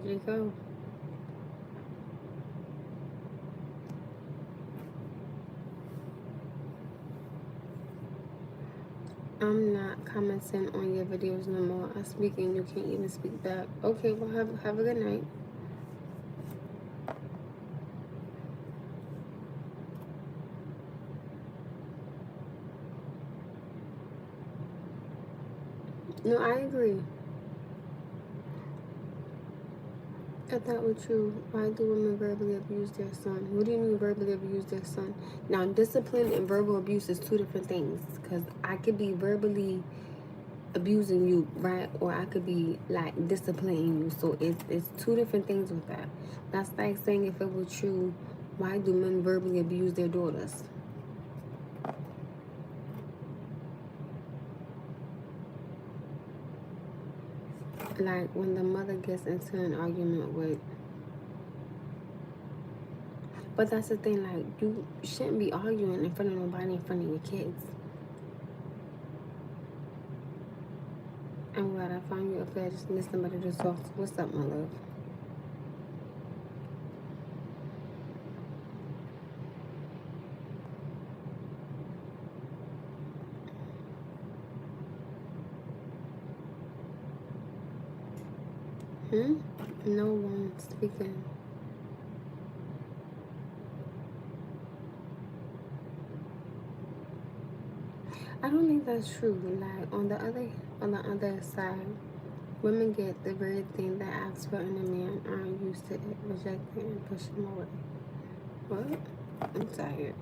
There you go. I'm not commenting on your videos no more. I speak and you can't even speak back. Okay, well have a good night. No, I agree. I thought with you, why do women verbally abuse their son? What do you mean verbally abuse their son? Now, discipline and verbal abuse is two different things. Because I could be verbally abusing you, right? Or I could be like disciplining you. So it's two different things with that. That's like saying if it were true, why do men verbally abuse their daughters? Like when the mother gets into an argument with, but that's the thing, like you shouldn't be arguing in front of nobody, in front of your kids. I'm glad I found you up there just listening to this talk. What's up, my love? No one speaking. I don't think that's true. Like on the other side, women get the very thing that asks for in a man aren't used to it, rejecting and pushing away. What? I'm tired.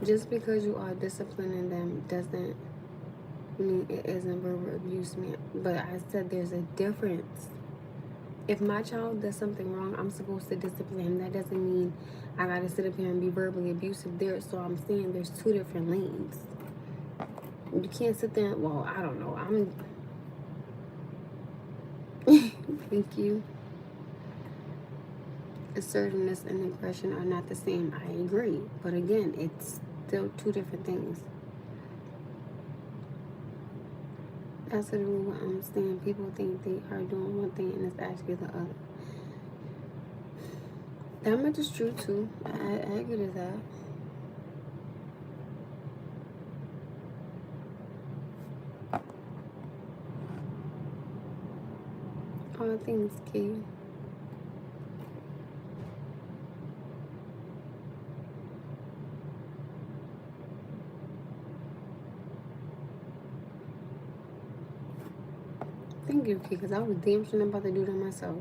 Just because you are disciplining them doesn't mean it isn't verbal abuse, man. But I said there's a difference. If my child does something wrong, I'm supposed to discipline him. That doesn't mean I gotta sit up here and be verbally abusive there. So I'm saying there's two different lanes. You can't sit there and, well, I don't know. Thank you. Assertiveness and aggression are not the same. I agree. But again, it's still two different things. That's literally what I'm saying. People think they are doing one thing and it's actually the other. That much is true too. I agree to that. All things key. Thank you, Key, because I was damn sure about to do that myself.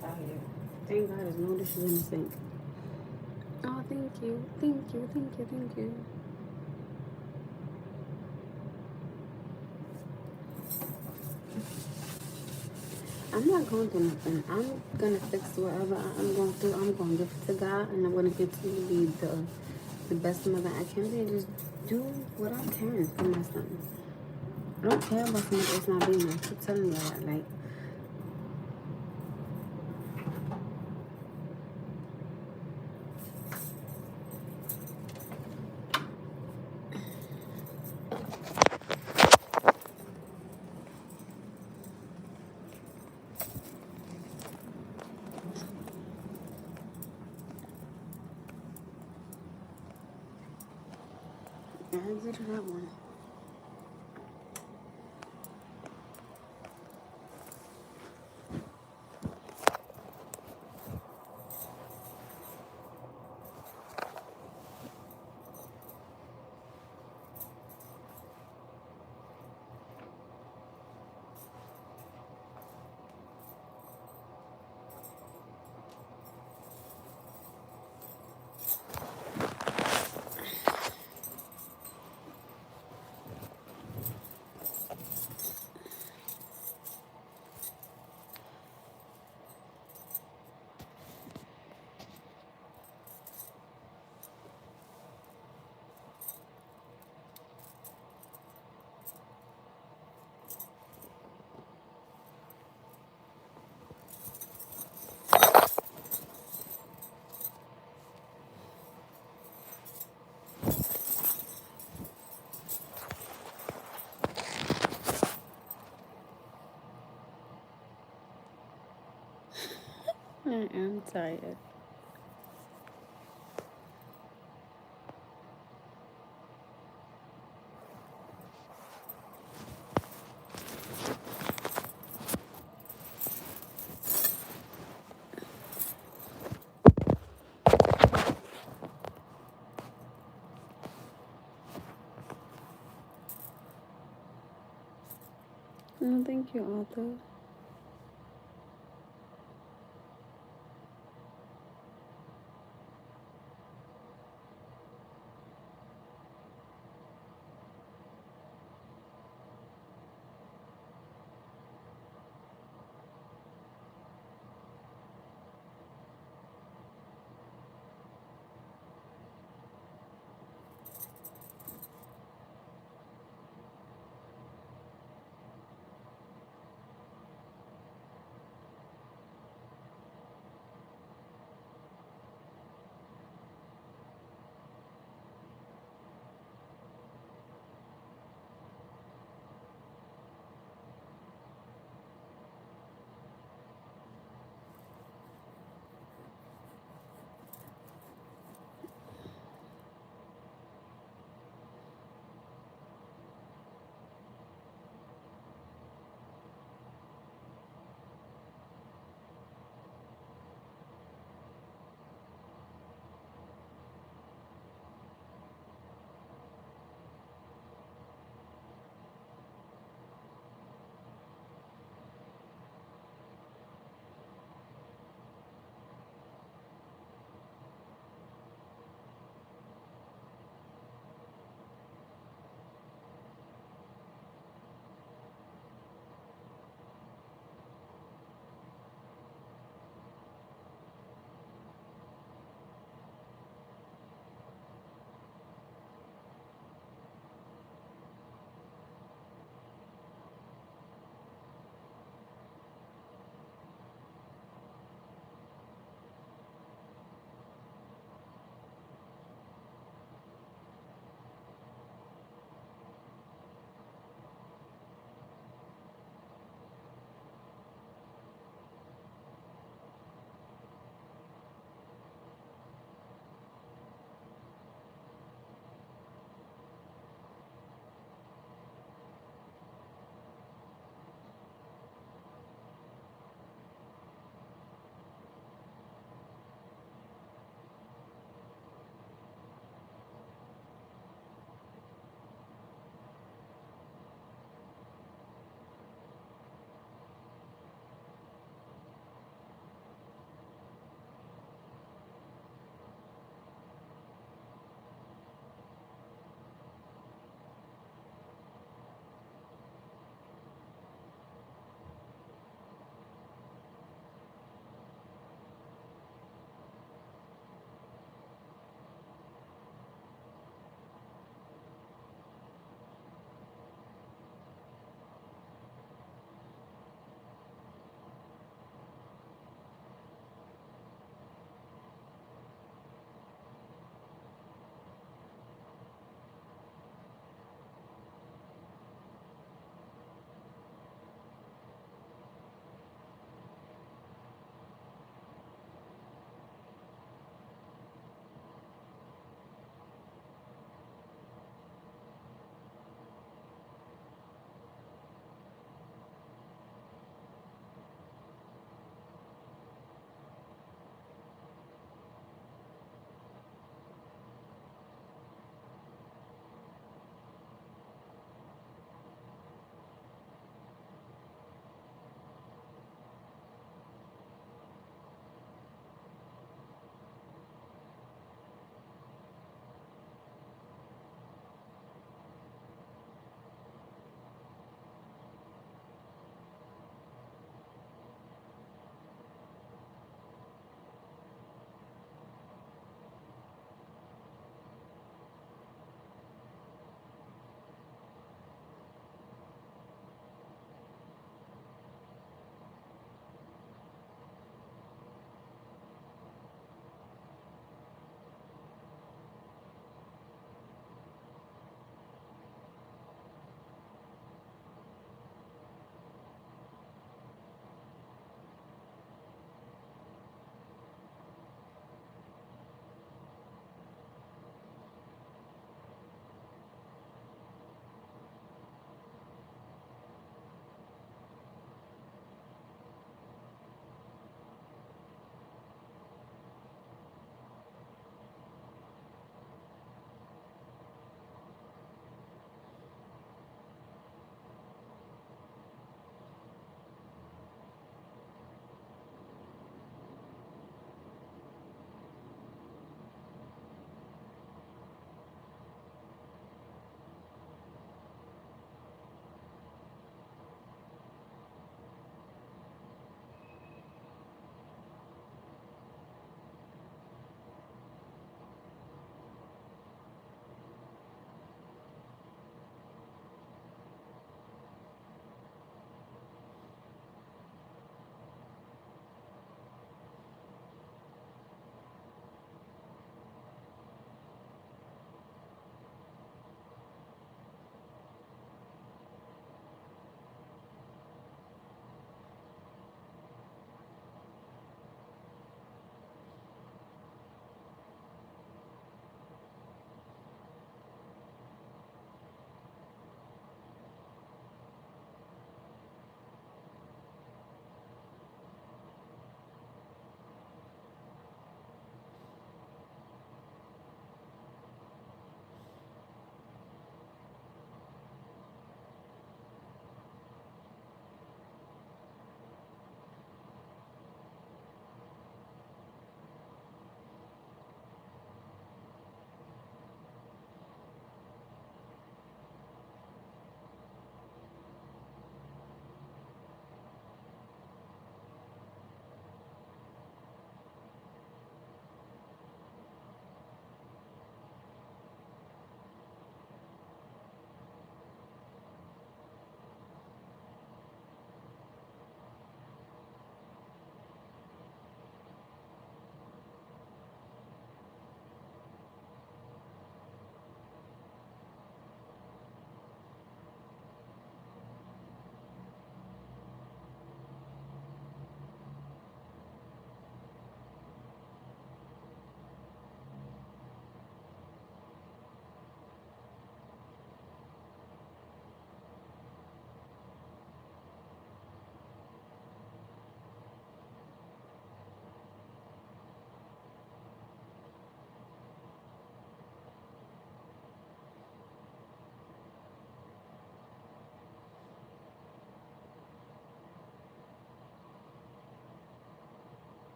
Tired. Thank God there's no dishes in the sink. Oh, thank you. Thank you. Thank you. Thank you. I'm not going through nothing. I'm going to fix whatever I'm going through. I'm going to give it to God, and I'm going to continue to be the best mother I can be and just do what I can for my son. I don't care about somebody else not being there. I keep telling you that. Like, I did that one. am tired. No, thank you, Arthur.